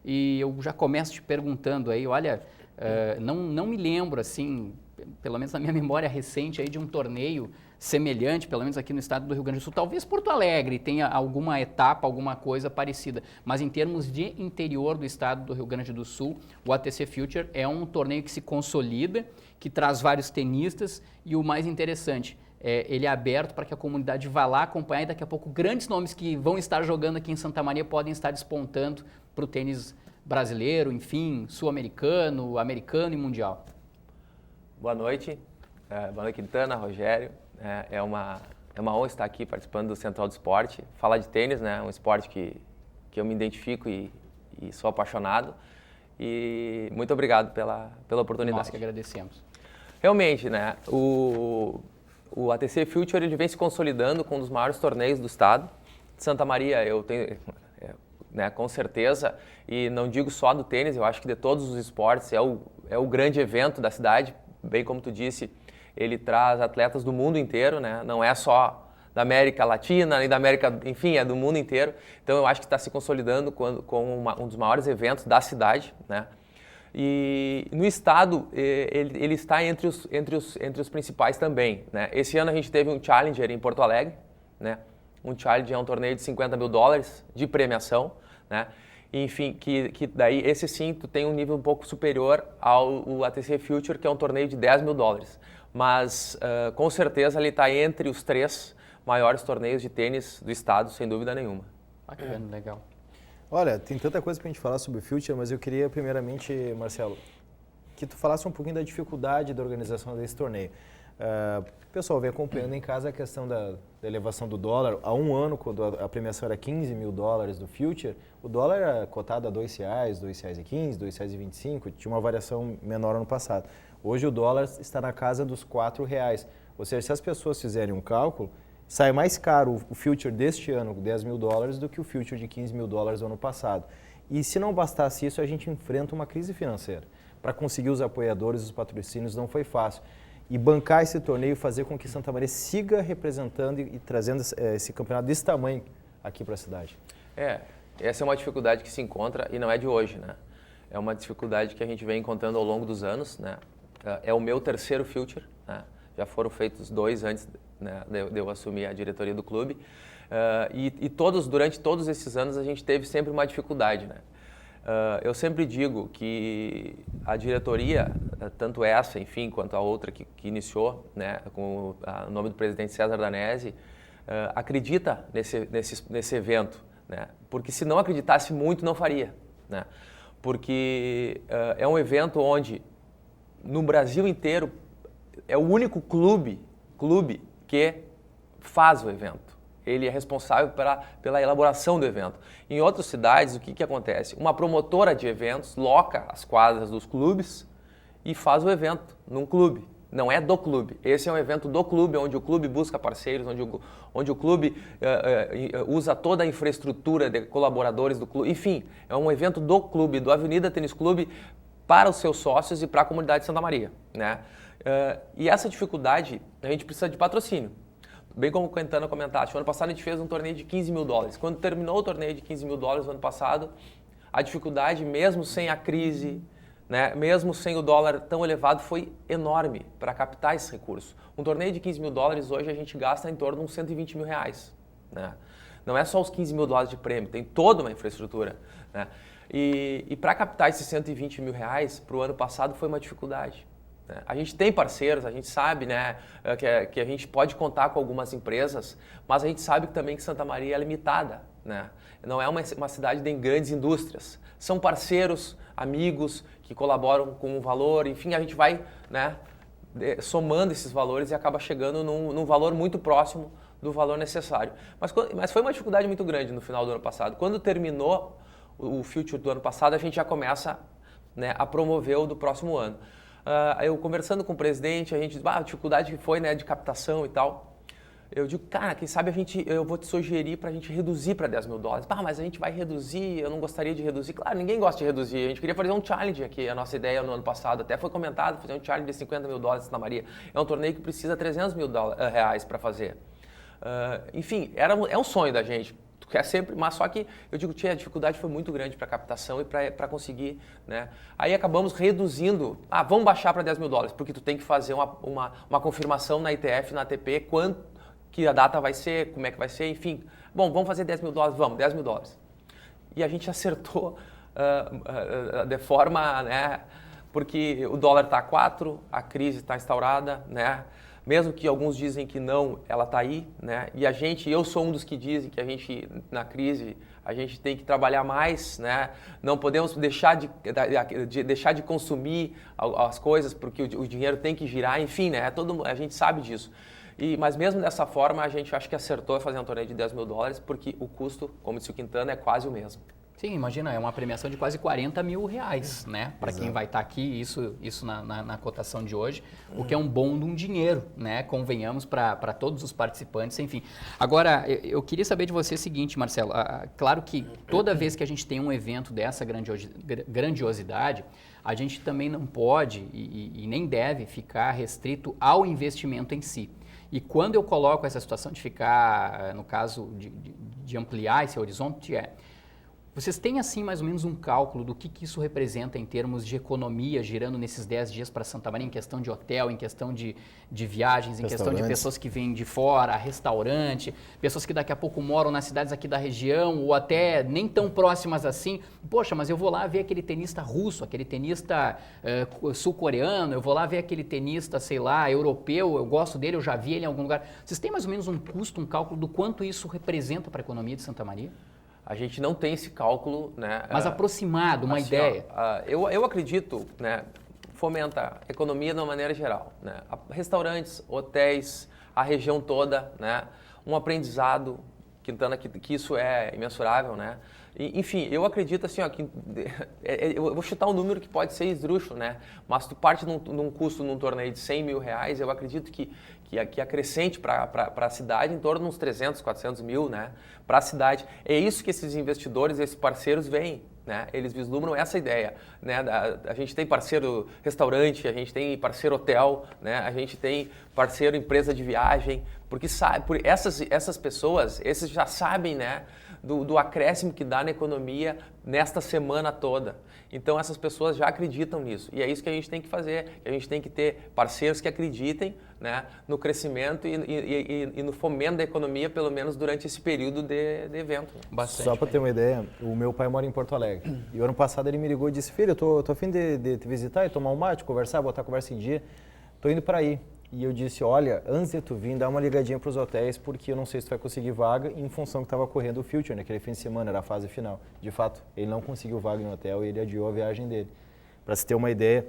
E eu já começo te perguntando aí, olha, não me lembro, assim, pelo menos na minha memória recente aí, de um torneio semelhante, pelo menos aqui no estado do Rio Grande do Sul. Talvez Porto Alegre tenha alguma etapa, alguma coisa parecida, mas em termos de interior do estado do Rio Grande do Sul, o ATC Future é um torneio que se consolida, que traz vários tenistas e o mais interessante, ele é aberto para que a comunidade vá lá acompanhar e daqui a pouco grandes nomes que vão estar jogando aqui em Santa Maria podem estar despontando para o tênis brasileiro, enfim, sul-americano, americano e mundial. Boa noite, Quintana, Rogério. É uma honra estar aqui participando do Central do Esporte. Falar de tênis, né? Um esporte que eu me identifico e sou apaixonado. E muito obrigado pela oportunidade. Nós que agradecemos. Realmente, né? O ATC Future ele vem se consolidando com um dos maiores torneios do estado. Santa Maria, eu tenho, né, com certeza, e não digo só do tênis, eu acho que de todos os esportes é o grande evento da cidade. Bem como tu disse, ele traz atletas do mundo inteiro, né? Não é só da América Latina, nem da América, enfim, é do mundo inteiro. Então eu acho que está se consolidando com um dos maiores eventos da cidade, né? E no estado ele está entre os principais também, né? Esse ano a gente teve um Challenger em Porto Alegre, né? Um Challenger é um torneio de $50 mil de premiação, né? Enfim, que daí esse sim tem um nível um pouco superior ao ATC Future, que é um torneio de $10 mil. Mas com certeza ele está entre os 3 maiores torneios de tênis do estado, sem dúvida nenhuma. Bacana, legal. Olha, tem tanta coisa para a gente falar sobre o Future, mas eu queria primeiramente, Marcelo, que tu falasse um pouquinho da dificuldade da organização desse torneio. O pessoal vem acompanhando em casa a questão da elevação do dólar. Há um ano, quando a premiação era $15 mil do Future, o dólar era cotado a R$2, R$2,15, R$2,25, tinha uma variação menor ano passado. Hoje o dólar está na casa dos R$4. Ou seja, se as pessoas fizerem um cálculo, sai mais caro o Future deste ano, $10 mil, do que o Future de $15 mil do ano passado. E se não bastasse isso, a gente enfrenta uma crise financeira. Para conseguir os apoiadores, os patrocínios, não foi fácil. E bancar esse torneio, fazer com que Santa Maria siga representando e trazendo esse campeonato desse tamanho aqui para a cidade. Essa é uma dificuldade que se encontra e não é de hoje, né? É uma dificuldade que a gente vem encontrando ao longo dos anos, né? É o meu terceiro Future, né? Já foram feitos 2 antes, né, de eu assumir a diretoria do clube. Durante todos esses anos a gente teve sempre uma dificuldade, né? Eu sempre digo que a diretoria, tanto essa, enfim, quanto a outra que iniciou, né, com o nome do presidente César Danesi, acredita nesse evento, né? Porque se não acreditasse muito, não faria, né? Porque é um evento onde, no Brasil inteiro, é o único clube que faz o evento. Ele é responsável pela elaboração do evento. Em outras cidades, o que acontece? Uma promotora de eventos loca as quadras dos clubes e faz o evento num clube. Não é do clube. Esse é um evento do clube, onde o clube busca parceiros, onde o clube usa toda a infraestrutura de colaboradores do clube. Enfim, é um evento do clube, do Avenida Tênis Clube, para os seus sócios e para a comunidade de Santa Maria, né? E essa dificuldade, a gente precisa de patrocínio. Bem como o Quintana comentaste, o ano passado a gente fez um torneio de $15 mil. Quando terminou o torneio de $15 mil no ano passado, a dificuldade, mesmo sem a crise, né, mesmo sem o dólar tão elevado, foi enorme para captar esse recurso. Um torneio de $15 mil hoje a gente gasta em torno de uns R$120 mil, né? Não é só os $15 mil de prêmio, tem toda uma infraestrutura, né? E para captar esses R$120 mil para o ano passado foi uma dificuldade. A gente tem parceiros, a gente sabe, né, que a gente pode contar com algumas empresas, mas a gente sabe também que Santa Maria é limitada né? Não é uma cidade de grandes indústrias. São parceiros, amigos que colaboram com o valor, enfim, a gente vai, né, somando esses valores e acaba chegando num valor muito próximo do valor necessário. Mas foi uma dificuldade muito grande no final do ano passado. Quando terminou o Future do ano passado, a gente já começa, né, a promover o do próximo ano. Eu conversando com o presidente, a gente diz, a dificuldade que foi, né, de captação e tal. Eu digo, cara, quem sabe eu vou te sugerir para a gente reduzir para $10 mil. Mas a gente vai reduzir, eu não gostaria de reduzir. Claro, ninguém gosta de reduzir. A gente queria fazer um challenge aqui, a nossa ideia no ano passado. Até foi comentado, fazer um challenge de $50 mil em Santa Maria. É um torneio que precisa $300 mil para fazer. Enfim, é um sonho da gente. Tu quer sempre, mas só que eu digo, a dificuldade foi muito grande para a captação e para conseguir, né? Aí acabamos reduzindo, vamos baixar para $10 mil, porque tu tem que fazer uma confirmação na ITF, na ATP, que a data vai ser, como é que vai ser, enfim. Bom, vamos fazer $10 mil, vamos, $10 mil. E a gente acertou de forma, né, porque o dólar está a 4, a crise está instaurada, né? Mesmo que alguns dizem que não, ela está aí, né? E eu sou um dos que dizem que a gente, na crise, a gente tem que trabalhar mais, né? Não podemos deixar de consumir as coisas, porque o dinheiro tem que girar, enfim, né? A gente sabe disso. Mas mesmo dessa forma, a gente acho que acertou fazer um torneio de $10 mil, porque o custo, como disse o Quintana, é quase o mesmo. Sim, imagina, é uma premiação de quase R$40 mil, né? Para quem vai estar aqui, isso na cotação de hoje, o que é um bom de um dinheiro, né? Convenhamos, para todos os participantes, enfim. Agora, eu queria saber de você o seguinte, Marcelo, claro que toda vez que a gente tem um evento dessa grandiosidade, a gente também não pode e nem deve ficar restrito ao investimento em si. E quando eu coloco essa situação de ficar, no caso de ampliar esse horizonte, vocês têm assim mais ou menos um cálculo do que isso representa em termos de economia girando nesses 10 dias para Santa Maria, em questão de hotel, em questão de viagens, em questão de pessoas que vêm de fora, restaurante, pessoas que daqui a pouco moram nas cidades aqui da região ou até nem tão próximas assim. Poxa, mas eu vou lá ver aquele tenista russo, aquele tenista sul-coreano, eu vou lá ver aquele tenista, sei lá, europeu, eu gosto dele, eu já vi ele em algum lugar. Vocês têm mais ou menos um custo, um cálculo do quanto isso representa para a economia de Santa Maria? A gente não tem esse cálculo, né? Mas aproximado, uma ideia. Eu acredito, né? Fomenta a economia de uma maneira geral, né? Restaurantes, hotéis, a região toda, né? Um aprendizado, Quintana, que isso é imensurável, né? Enfim, eu acredito assim, eu vou chutar um número que pode ser esdrúxulo, né? Mas tu parte num custo num torneio de R$100 mil, eu acredito que acrescente para a cidade em torno de uns 300, 400 mil, né? Para a cidade. É isso que esses investidores, esses parceiros veem, né? Eles vislumbram essa ideia, né? A gente tem parceiro restaurante, a gente tem parceiro hotel, né? A gente tem parceiro empresa de viagem, porque essas pessoas, esses já sabem, né? Do acréscimo que dá na economia nesta semana toda. Então essas pessoas já acreditam nisso. E é isso que a gente tem que fazer. A gente tem que ter parceiros que acreditem, né, no crescimento e no fomento da economia, pelo menos durante esse período de evento. Bastante. Só para ter uma ideia, o meu pai mora em Porto Alegre. E o ano passado ele me ligou e disse, filho, eu tô a fim de te visitar e tomar um mate, conversar, botar a conversa em dia. Tô indo para aí. E eu disse, olha, antes de tu vir, dá uma ligadinha para os hotéis, porque eu não sei se tu vai conseguir vaga, em função que estava correndo o Future, naquele fim de semana, era a fase final. De fato, ele não conseguiu vaga no hotel e ele adiou a viagem dele. Para se ter uma ideia,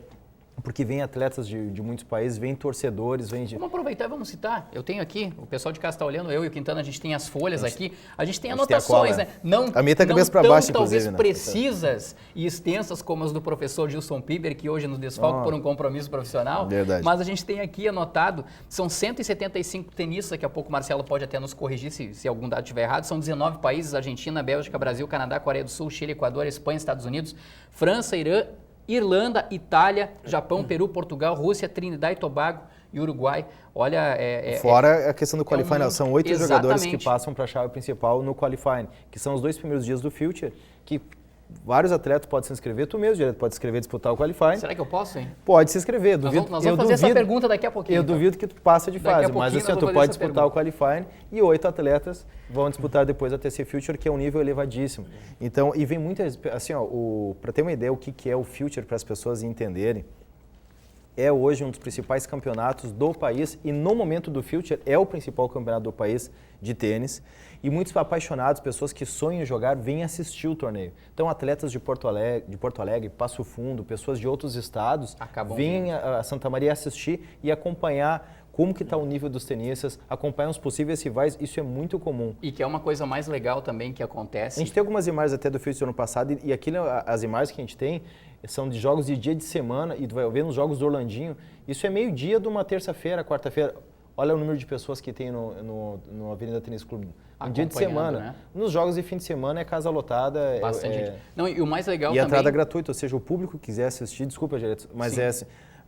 porque vem atletas de muitos países, vem torcedores, Vamos aproveitar e vamos citar. Eu tenho aqui, o pessoal de casa está olhando, eu e o Quintana, a gente tem as folhas aqui, a gente tem anotações, né? Não, a minha tá cabeça para baixo, talvez inclusive, precisas e extensas como as do professor Gilson Piber, que hoje nos desfalca por um compromisso profissional. Verdade. Mas a gente tem aqui anotado, são 175 tenistas, daqui a pouco o Marcelo pode até nos corrigir se algum dado estiver errado, são 19 países, Argentina, Bélgica, Brasil, Canadá, Coreia do Sul, Chile, Equador, Espanha, Estados Unidos, França, Irã, Irlanda, Itália, Japão, Peru, Portugal, Rússia, Trinidad e Tobago e Uruguai. Olha, fora a questão do qualifying, são 8 jogadores que Exatamente. passam para a chave principal no qualifying, que são os 2 primeiros dias do Future, que vários atletas podem se inscrever, tu mesmo, direto, pode se inscrever e disputar o qualifying. Será que eu posso, hein? Pode se inscrever, Nós duvido. vamos fazer essa pergunta daqui a pouquinho. Eu duvido que tu passe de Daqui a fase, mas pouquinho assim, nós tu vamos pode fazer essa disputar o qualifying e 8 atletas vão disputar depois a TC Future, que é um nível elevadíssimo. Então, e vem muitas, assim, para ter uma ideia o que é o Future para as pessoas entenderem, é hoje um dos principais campeonatos do país e no momento do Future é o principal campeonato do país de tênis. E muitos apaixonados, pessoas que sonham em jogar, vêm assistir o torneio. Então, atletas de Porto Alegre, Passo Fundo, pessoas de outros estados, vêm a Santa Maria assistir e acompanhar como que está o nível dos tenistas, acompanhar os possíveis rivais, isso é muito comum. E que é uma coisa mais legal também que acontece. A gente tem algumas imagens até do Future ano passado e aquilo, as imagens que a gente tem são de jogos de dia de semana e tu vai ver nos jogos do Orlandinho, isso é meio-dia de uma terça-feira, quarta-feira. Olha o número de pessoas que tem no Avenida Tênis Clube. Um dia de semana. Né? Nos jogos de fim de semana é casa lotada. Bastante gente. Não, e o mais legal também... E a entrada gratuita, ou seja, o público que quiser assistir, desculpa, Jareto, mas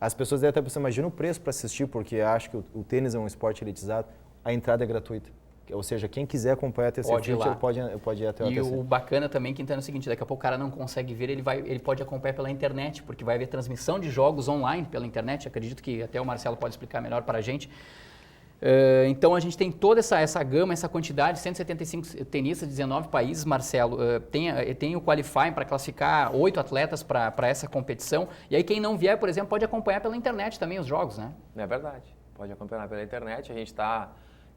as pessoas devem estar pensando, imagina o preço para assistir, porque acham que o tênis é um esporte elitizado, a entrada é gratuita. Ou seja, quem quiser acompanhar a TC Future pode ir até o ATC. E o bacana também que entende o seguinte, daqui a pouco o cara não consegue ver, ele pode acompanhar pela internet, porque vai haver transmissão de jogos online pela internet, acredito que até o Marcelo pode explicar melhor para a gente. Então a gente tem toda essa gama, essa quantidade, 175 tenistas de 19 países, Marcelo. Tem o qualifying para classificar 8 atletas para essa competição. E aí quem não vier, por exemplo, pode acompanhar pela internet também os jogos, né? É verdade, pode acompanhar pela internet. A gente está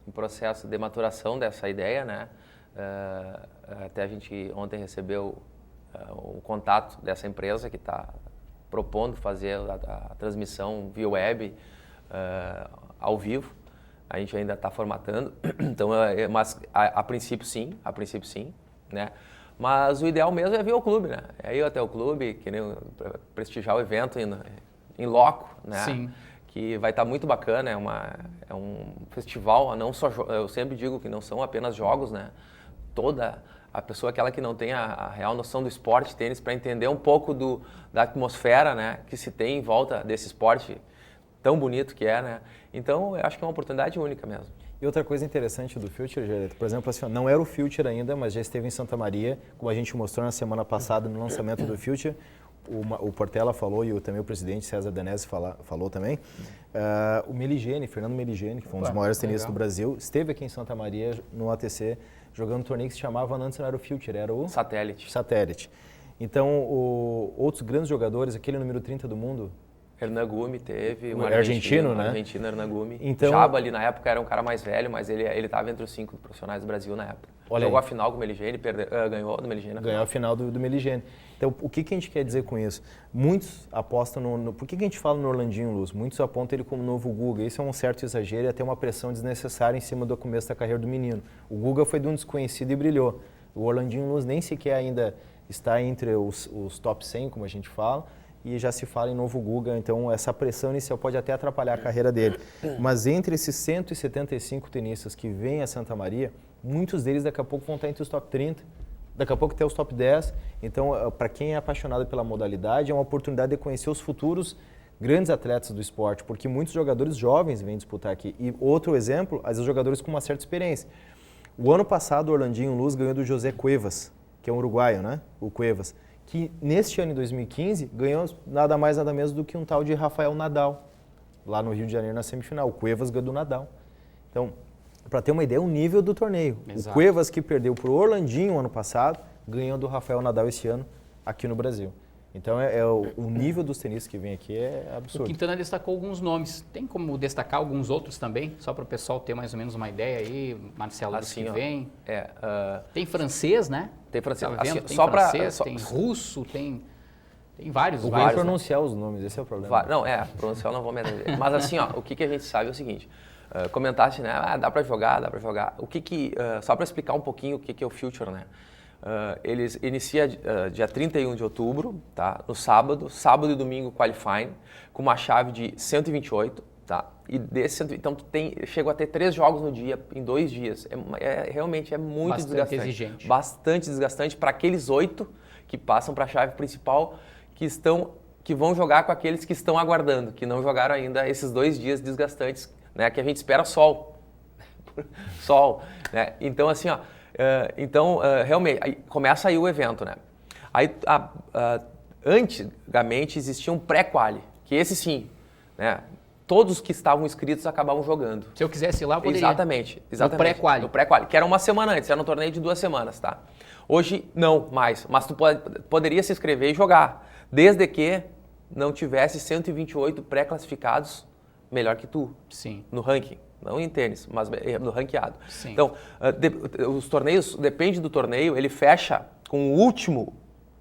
em processo de maturação dessa ideia, né? Até a gente ontem recebeu o contato dessa empresa que está propondo fazer a transmissão via web ao vivo. A gente ainda está formatando, então, mas a princípio sim, né? Mas o ideal mesmo é vir ao clube, né? É ir até o clube, querer prestigiar o evento em loco, né? Sim. Que vai estar muito bacana, é um festival, não só, eu sempre digo que não são apenas jogos, né? Toda a pessoa, aquela que não tem a real noção do esporte tênis, para entender um pouco da atmosfera, né? Que se tem em volta desse esporte tão bonito que é, né? Então, eu acho que é uma oportunidade única mesmo. E outra coisa interessante do Future, Jareto, por exemplo, assim, não era o Future ainda, mas já esteve em Santa Maria, como a gente mostrou na semana passada no lançamento do Future, o Portela falou e também o presidente César Danese falou também, o Fernando Meligeni, que foi um dos maiores tenistas do Brasil, esteve aqui em Santa Maria no ATC, jogando um torneio que se chamava, antes não era o Future, era o... Satélite. Então, outros grandes jogadores, aquele número 30 do mundo... Hernan Gumi teve, um argentino, né? Argentino, Hernan Gumi. Então, Jaba ali na época era um cara mais velho, mas ele estava entre os 5 profissionais do Brasil na época. Jogou a final com o Meligeni, ganhou do Meligeni. Ganhou a final do Meligeni. Então, o que a gente quer dizer com isso? Muitos apostam por que a gente fala no Orlandinho, Luz? Muitos apontam ele como novo Guga. Isso é um certo exagero e até uma pressão desnecessária em cima do começo da carreira do menino. O Guga foi de um desconhecido e brilhou. O Orlandinho Luz nem sequer ainda está entre os top 100, como a gente fala, e já se fala em novo Guga, então essa pressão inicial pode até atrapalhar a carreira dele. Mas entre esses 175 tenistas que vêm a Santa Maria, muitos deles daqui a pouco vão estar entre os top 30, daqui a pouco até os top 10. Então, para quem é apaixonado pela modalidade, é uma oportunidade de conhecer os futuros grandes atletas do esporte, porque muitos jogadores jovens vêm disputar aqui. E outro exemplo, às vezes jogadores com uma certa experiência. O ano passado, o Orlandinho Luz ganhou do José Cuevas, que é um uruguaio, né? O Cuevas, que neste ano, em 2015, ganhou nada mais nada menos do que um tal de Rafael Nadal, lá no Rio de Janeiro na semifinal. O Cuevas ganhou do Nadal. Então, para ter uma ideia, o nível do torneio. Exato. O Cuevas, que perdeu para o Orlandinho ano passado, ganhou do Rafael Nadal esse ano aqui no Brasil. Então, o nível dos tenistas que vem aqui é absurdo. O Quintana destacou alguns nomes. Tem como destacar alguns outros também? Só para o pessoal ter mais ou menos uma ideia aí, Marcelo, assim, que vem. Tem francês, né? Tem francês. Assim, tem francês, tem russo, tem vários. O vários, pronunciar os nomes, esse é o problema. Não, pronunciar eu não vou me atender. Mas assim, o que a gente sabe é o seguinte. Comentaste, né? Dá para jogar. Só para explicar um pouquinho o que é o Future, né? Eles iniciam dia 31 de outubro, tá? No sábado e domingo qualifying, com uma chave de 128, tá? E então chegou a ter 3 jogos no dia, em 2 dias. Realmente é muito bastante desgastante. Exigente. Bastante desgastante para aqueles 8 que passam para a chave principal, que vão jogar com aqueles que estão aguardando, que não jogaram ainda esses 2 dias desgastantes, né? Que a gente espera sol, né? Então assim, realmente, aí começa aí o evento, né? Aí, antigamente existia um pré-quali, que esse sim, né? Todos que estavam inscritos acabavam jogando. Se eu quisesse ir lá, eu poderia. Exatamente. No pré-quali. No pré-quali, que era uma semana antes, era um torneio de 2 semanas, tá? Hoje, não mais, mas tu poderia se inscrever e jogar, desde que não tivesse 128 pré-classificados melhor que tu. Sim. No ranking. Não em tênis, mas no ranqueado. Sim. Então, os torneios, depende do torneio, ele fecha com o último,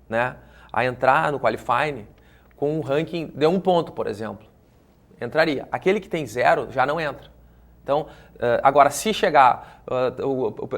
né, a entrar no qualifying com um ranking de 1 ponto, por exemplo. Entraria. Aquele que tem 0 já não entra. Então, agora, se chegar,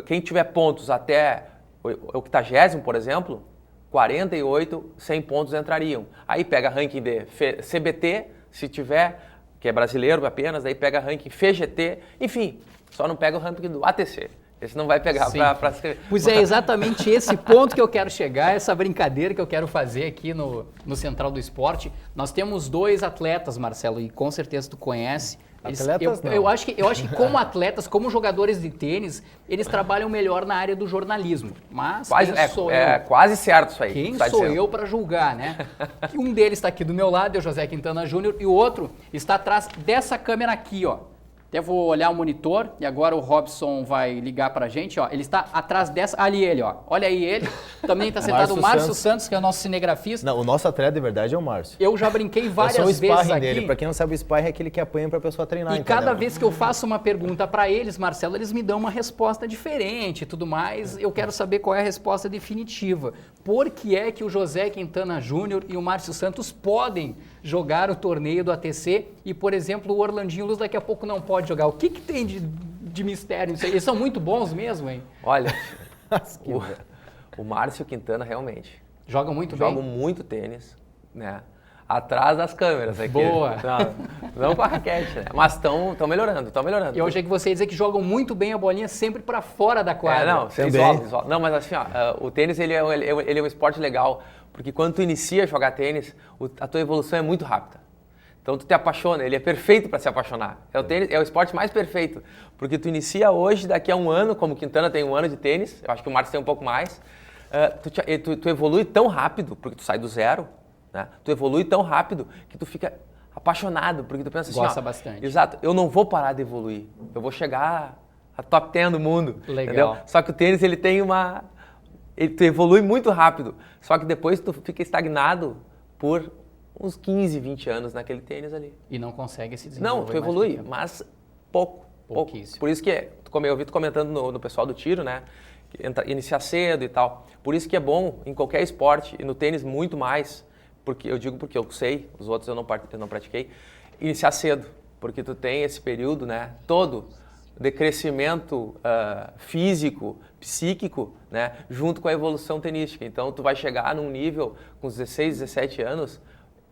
quem tiver pontos até o 80º, por exemplo, 48, 100 pontos entrariam. Aí pega ranking de CBT, se tiver, que é brasileiro apenas, daí pega ranking FGT, enfim, só não pega o ranking do ATC. Esse não vai pegar para ser... Pois é exatamente esse ponto que eu quero chegar, essa brincadeira que eu quero fazer aqui no Central do Esporte. Nós temos 2 atletas, Marcelo, e com certeza tu conhece. Atletas, não. Eu acho que como atletas, como jogadores de tênis, eles trabalham melhor na área do jornalismo. Mas quem sou eu? É quase certo isso aí. Quem tá sou dizendo. eu para julgar, né? E um deles está aqui do meu lado, é o José Quintana Júnior, e o outro está atrás dessa câmera aqui, ó. Até vou olhar o monitor e agora o Robson vai ligar pra gente, ó. Ele está atrás dessa, ali ele, ó. Olha aí ele. Também está sentado o Márcio Santos, que é o nosso cinegrafista. Não, o nosso atleta de verdade é o Márcio. Eu já brinquei É várias só o vezes sparring aqui. dele. Pra quem não sabe, o sparring é aquele que apanha pra pessoa treinar, E entendeu? cada vez que eu faço uma pergunta para eles, Marcelo, eles me dão uma resposta diferente e tudo mais. Eu quero saber qual é a resposta definitiva. Por que é que o José Quintana Júnior e o Márcio Santos podem jogar o torneio do ATC e, por exemplo, o Orlandinho Luz daqui a pouco não pode jogar? O que tem de mistério nisso aí? Eles são muito bons mesmo, hein? Olha, o Márcio Quintana realmente Jogam muito bem? jogam muito tênis, né? Atrás das câmeras aqui. Boa. Não com a raquete, né? Mas estão melhorando, estão melhorando. Eu achei que você ia dizer que jogam muito bem a bolinha sempre para fora da quadra. Não, você isola. Não, mas assim, ó, o tênis ele é um esporte legal, porque quando tu inicia a jogar tênis, a tua evolução é muito rápida. Então tu te apaixona, ele é perfeito para se apaixonar. É o esporte mais perfeito, porque tu inicia hoje, daqui a 1 ano, como o Quintana tem 1 ano de tênis, eu acho que o Márcio tem um pouco mais, tu evolui tão rápido, porque tu sai do 0, né? Tu evolui tão rápido que tu fica apaixonado, porque tu pensa assim, Gosta bastante. Exato, eu não vou parar de evoluir, eu vou chegar a top 10 do mundo. Legal. Entendeu? Só que o tênis, ele tem tu evolui muito rápido, só que depois tu fica estagnado por uns 15, 20 anos naquele tênis ali. E não consegue se desenvolver. Não, tu evolui, mais. mas pouco. Pouquíssimo. Por isso que, eu vi tu comentando no pessoal do tiro, né? Iniciar cedo e tal. Por isso que é bom em qualquer esporte, e no tênis muito mais, porque eu sei, os outros eu não pratiquei, iniciar cedo, porque tu tem esse período, né, todo de crescimento físico, psíquico, né, junto com a evolução tenística. Então tu vai chegar num nível com os 16, 17 anos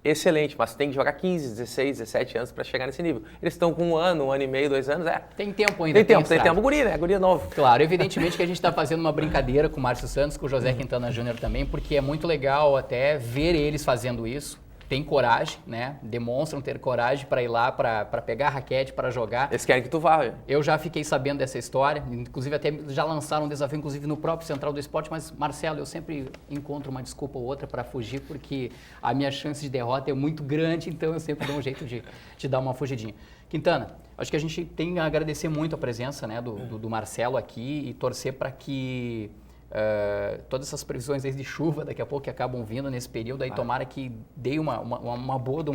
excelente, mas tu tem que jogar 15, 16, 17 anos para chegar nesse nível. Eles estão com 1 ano, 1 ano e meio, 2 anos, Tem tempo ainda. Tem tempo, guri, né? Guri é novo. Claro, evidentemente que a gente está fazendo uma brincadeira com o Márcio Santos, com o José Quintana Júnior também, porque é muito legal até ver eles fazendo isso. Tem coragem, né? Demonstram ter coragem para ir lá, para pegar a raquete, para jogar. Eles querem que tu vá. Eu já fiquei sabendo dessa história, inclusive até já lançaram um desafio, inclusive no próprio Central do Esporte, mas Marcelo, eu sempre encontro uma desculpa ou outra para fugir, porque a minha chance de derrota é muito grande, então eu sempre dou um jeito de dar uma fugidinha. Quintana, acho que a gente tem a agradecer muito a presença, né, do Marcelo aqui e torcer para que todas essas previsões aí de chuva daqui a pouco que acabam vindo nesse período, aí tomara que dê uma boa de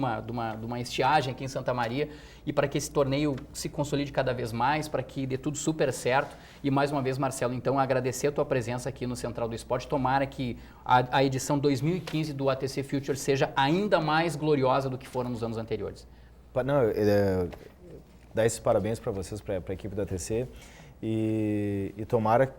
uma estiagem aqui em Santa Maria e para que esse torneio se consolide cada vez mais, para que dê tudo super certo. E mais uma vez, Marcelo, então agradecer a tua presença aqui no Central do Esporte, tomara que a edição 2015 do ATC Future seja ainda mais gloriosa do que foram nos anos anteriores. Não, dar esses parabéns para vocês, para a equipe da ATC e tomara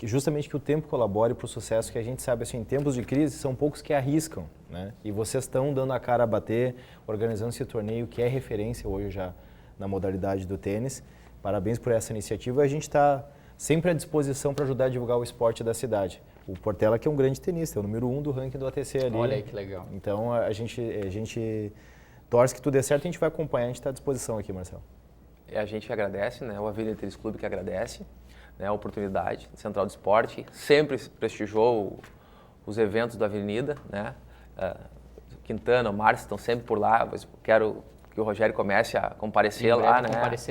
justamente que o tempo colabore para o sucesso, que a gente sabe, assim, em tempos de crise, são poucos que arriscam, né? E vocês estão dando a cara a bater, organizando esse torneio que é referência hoje já na modalidade do tênis. Parabéns por essa iniciativa. A gente está sempre à disposição para ajudar a divulgar o esporte da cidade. O Portela, que é um grande tenista, é o número 1 do ranking do ATC ali. Olha aí que legal. Então a gente torce que tudo dê certo, a gente vai acompanhar, a gente está à disposição aqui, Marcelo. A gente agradece, né? O Avenida Tênis Clube que agradece, né, a oportunidade. Central do Esporte sempre prestigiou os eventos da Avenida, né? Quintana, o Márcio estão sempre por lá. Eu quero que o Rogério comece a comparecer lá, né?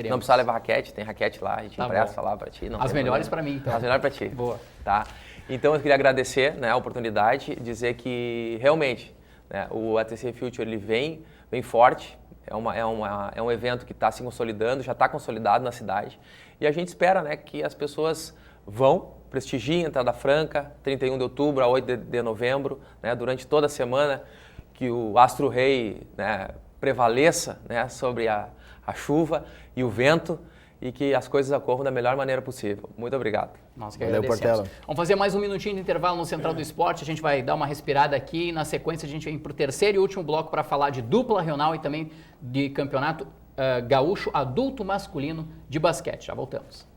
Não precisa levar raquete, tem raquete lá, a gente empresta lá para ti. As melhores para mim, então. As melhores para ti. Boa. Tá? Então eu queria agradecer, né, a oportunidade, dizer que realmente, né? O ATC Future ele vem forte, é um evento que está se consolidando, já está consolidado na cidade. E a gente espera, né, que as pessoas prestigiem a Entrada Franca, 31 de outubro a 8 de novembro, né, durante toda a semana, que o Astro Rei, né, prevaleça, né, sobre a chuva e o vento, e que as coisas ocorram da melhor maneira possível. Muito obrigado. Nós que Valeu, agradecemos. Portela. Vamos fazer mais um minutinho de intervalo no Central do Esporte, a gente vai dar uma respirada aqui e na sequência a gente vem para o terceiro e último bloco para falar de dupla regional e também de campeonato gaúcho adulto masculino de basquete. Já voltamos.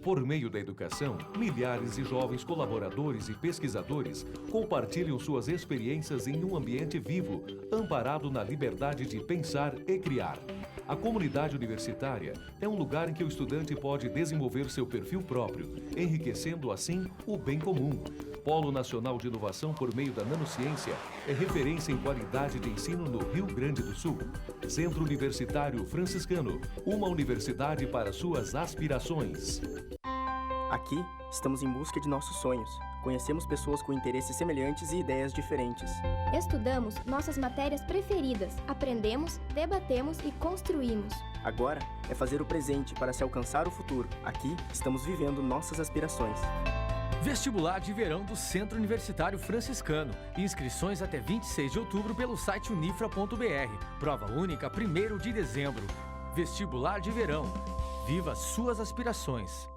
Por meio da educação, milhares de jovens colaboradores e pesquisadores compartilham suas experiências em um ambiente vivo, amparado na liberdade de pensar e criar. A comunidade universitária é um lugar em que o estudante pode desenvolver seu perfil próprio, enriquecendo assim o bem comum. Polo Nacional de Inovação por meio da Nanociência é referência em qualidade de ensino no Rio Grande do Sul. Centro Universitário Franciscano, uma universidade para suas aspirações. Aqui, estamos em busca de nossos sonhos. Conhecemos pessoas com interesses semelhantes e ideias diferentes. Estudamos nossas matérias preferidas, aprendemos, debatemos e construímos. Agora é fazer o presente para se alcançar o futuro. Aqui, estamos vivendo nossas aspirações. Vestibular de verão do Centro Universitário Franciscano. Inscrições até 26 de outubro pelo site unifra.br. Prova única 1º de dezembro. Vestibular de verão. Viva suas aspirações.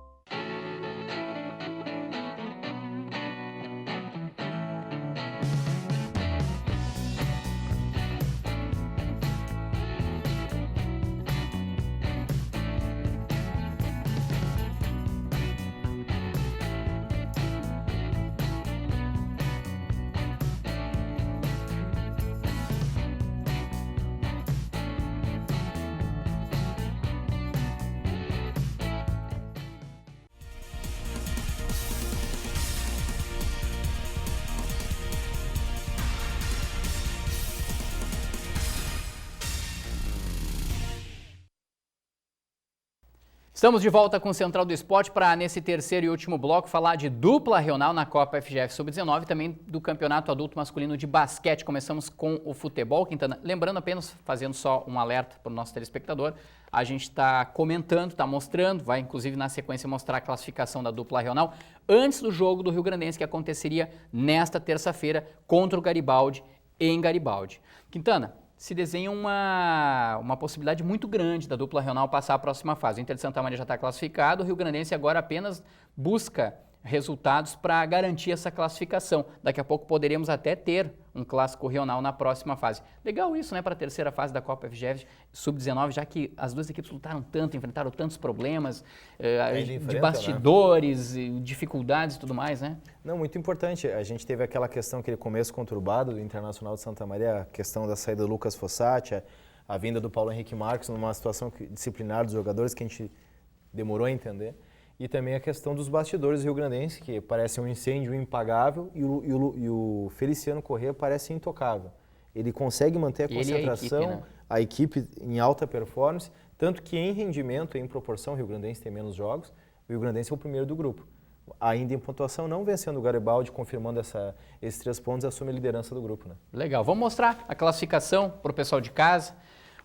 Estamos de volta com o Central do Esporte para, nesse terceiro e último bloco, falar de dupla regional na Copa FGF Sub-19 e também do Campeonato Adulto Masculino de Basquete. Começamos com o futebol, Quintana. Lembrando apenas, fazendo só um alerta para o nosso telespectador, a gente está comentando, está mostrando, vai inclusive na sequência mostrar a classificação da dupla regional antes do jogo do Rio Grandense, que aconteceria nesta terça-feira contra o Garibaldi, em Garibaldi. Quintana, se desenha uma possibilidade muito grande da dupla regional passar a próxima fase. O Inter de Santa Maria já está classificado, o Rio Grandense agora apenas busca resultados para garantir essa classificação. Daqui a pouco poderemos até ter um clássico regional na próxima fase. Legal isso, né, para a terceira fase da Copa FGF Sub-19, já que as duas equipes lutaram tanto, enfrentaram tantos problemas de bastidores, né? Dificuldades e tudo mais, né? Não, muito importante. A gente teve aquela questão, aquele começo conturbado do Internacional de Santa Maria, a questão da saída do Lucas Fossati, a vinda do Paulo Henrique Marques numa situação disciplinar dos jogadores que a gente demorou a entender. E também a questão dos bastidores do Rio Grandense, que parece um incêndio impagável, e o Feliciano Corrêa parece intocável. Ele consegue manter a concentração, a equipe em alta performance, tanto que em rendimento, em proporção, o Rio Grandense tem menos jogos, o Rio Grandense é o primeiro do grupo. Ainda em pontuação, não vencendo o Garibaldi, confirmando esses 3 pontos, assume a liderança do grupo, né? Legal, vamos mostrar a classificação para o pessoal de casa.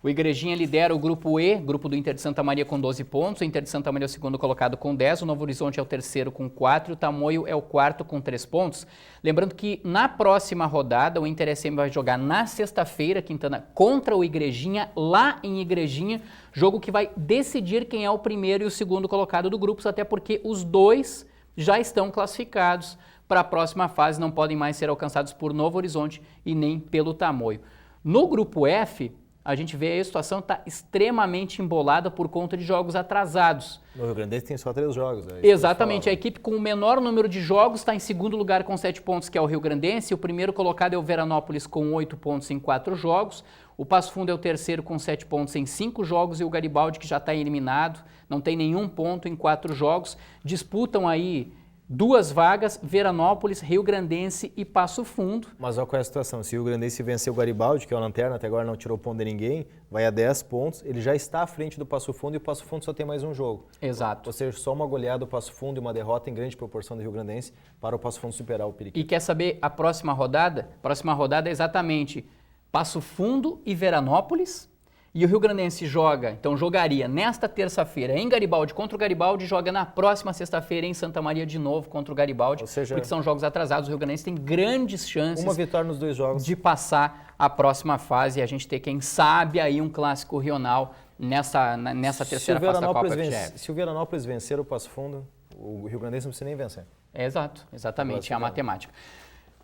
O Igrejinha lidera o grupo E, grupo do Inter de Santa Maria com 12 pontos, o Inter de Santa Maria é o segundo colocado com 10, o Novo Horizonte é o terceiro com 4 e o Tamoio é o quarto com 3 pontos. Lembrando que na próxima rodada o Inter SM vai jogar na sexta-feira, Quintana, contra o Igrejinha, lá em Igrejinha, jogo que vai decidir quem é o primeiro e o segundo colocado do grupo, até porque os dois já estão classificados para a próxima fase, não podem mais ser alcançados por Novo Horizonte e nem pelo Tamoio. No grupo F, a gente vê a situação está extremamente embolada por conta de jogos atrasados. No Rio Grandense tem só 3 jogos. Exatamente, a equipe com o menor número de jogos está em segundo lugar com 7 pontos, que é o Rio Grandense. O primeiro colocado é o Veranópolis com 8 pontos em 4 jogos. O Passo Fundo é o terceiro com 7 pontos em 5 jogos e o Garibaldi, que já está eliminado, não tem nenhum ponto em 4 jogos. Disputam aí 2 vagas, Veranópolis, Rio Grandense e Passo Fundo. Mas olha qual é a situação, se o Rio Grandense vencer o Garibaldi, que é o lanterna, até agora não tirou ponto de ninguém, vai a 10 pontos, ele já está à frente do Passo Fundo e o Passo Fundo só tem mais um jogo. Exato. Ou seja, só uma goleada do Passo Fundo e uma derrota em grande proporção do Rio Grandense para o Passo Fundo superar o Periquito. E quer saber a próxima rodada? A próxima rodada é exatamente Passo Fundo e Veranópolis. E o Rio Grandense jogaria nesta terça-feira em Garibaldi contra o Garibaldi e joga na próxima sexta-feira em Santa Maria de novo contra o Garibaldi. Ou seja, porque são jogos atrasados, o Rio Grandense tem grandes chances uma vitória nos 2 jogos de passar a próxima fase e a gente ter, quem sabe, aí um clássico regional nessa terceira fase da Copa FGF. Se o Veranópolis vencer o Passo Fundo, o Rio Grandense não precisa nem vencer. Exatamente, é a matemática.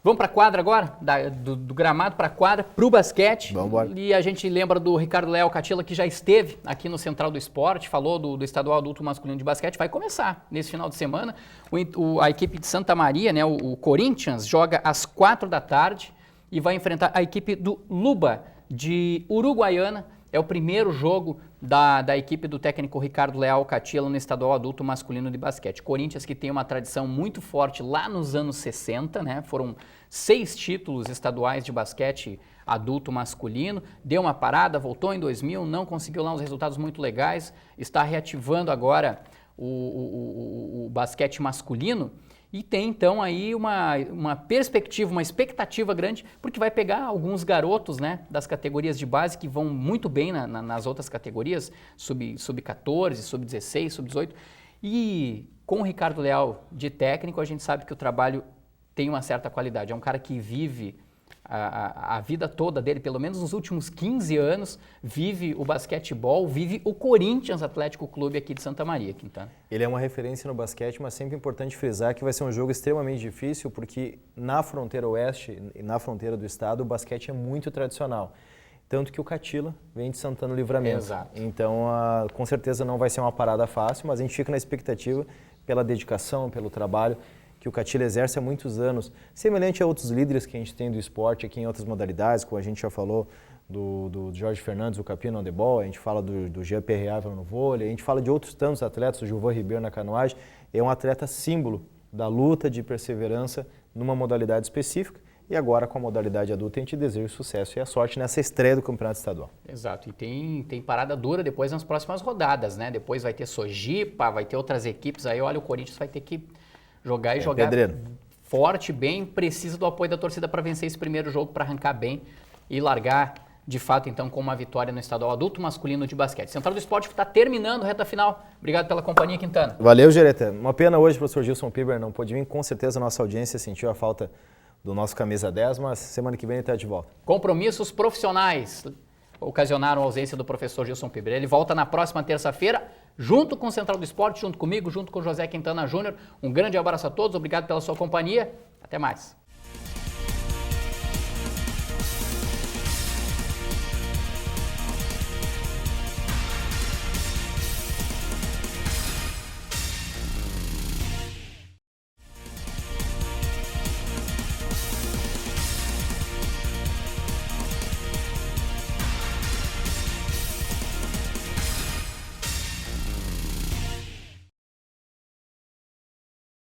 Vamos para a quadra agora? Do gramado para a quadra, para o basquete. Vamos embora. E a gente lembra do Ricardo Leal Catila, que já esteve aqui no Central do Esporte, falou do estadual adulto masculino de basquete. Vai começar nesse final de semana. A equipe de Santa Maria, né, o Corinthians, joga às 4 da tarde e vai enfrentar a equipe do Luba, de Uruguaiana. É o primeiro jogo da equipe do técnico Ricardo Leal Catila no estadual adulto masculino de basquete. Corinthians, que tem uma tradição muito forte lá nos anos 60, né? Foram 6 títulos estaduais de basquete adulto masculino, deu uma parada, voltou em 2000, não conseguiu lá uns resultados muito legais, está reativando agora o basquete masculino. E tem, então, aí uma perspectiva, uma expectativa grande, porque vai pegar alguns garotos, né, das categorias de base que vão muito bem nas outras categorias, sub-14, sub-16, sub-18. E com o Ricardo Leal de técnico, a gente sabe que o trabalho tem uma certa qualidade. É um cara que vive a vida toda dele, pelo menos nos últimos 15 anos, vive o basquetebol, vive o Corinthians Atlético Clube aqui de Santa Maria, Quintana. Ele é uma referência no basquete, mas sempre é importante frisar que vai ser um jogo extremamente difícil, porque na fronteira oeste e na fronteira do estado, o basquete é muito tradicional. Tanto que o Catila vem de Santana do Livramento. Exato. Então, com certeza não vai ser uma parada fácil, mas a gente fica na expectativa pela dedicação, pelo trabalho que o Catila exerce há muitos anos, semelhante a outros líderes que a gente tem do esporte aqui em outras modalidades, como a gente já falou do Jorge Fernandes, o Capino on the ball, a gente fala do Jean Perreava no vôlei, a gente fala de outros tantos atletas, o Gilvan Ribeiro na canoagem. É um atleta símbolo da luta de perseverança numa modalidade específica. E agora, com a modalidade adulta, a gente deseja sucesso e a sorte nessa estreia do Campeonato Estadual. Exato, e tem parada dura depois nas próximas rodadas, né? Depois vai ter Sojipa, vai ter outras equipes, aí olha, o Corinthians vai ter que jogar pedreiro. Forte, bem, precisa do apoio da torcida para vencer esse primeiro jogo, para arrancar bem e largar, de fato, então, com uma vitória no estadual adulto masculino de basquete. Central do Esporte está terminando, reta final. Obrigado pela companhia, Quintana. Valeu, Gereta. Uma pena hoje, professor Gilson Piber não pôde vir. Com certeza a nossa audiência sentiu a falta do nosso camisa 10, mas semana que vem ele está de volta. Compromissos profissionais ocasionaram a ausência do professor Gilson Piber. Ele volta na próxima terça-feira, junto com o Central do Esporte, junto comigo, junto com o José Quintana Júnior. Um grande abraço a todos, obrigado pela sua companhia. Até mais.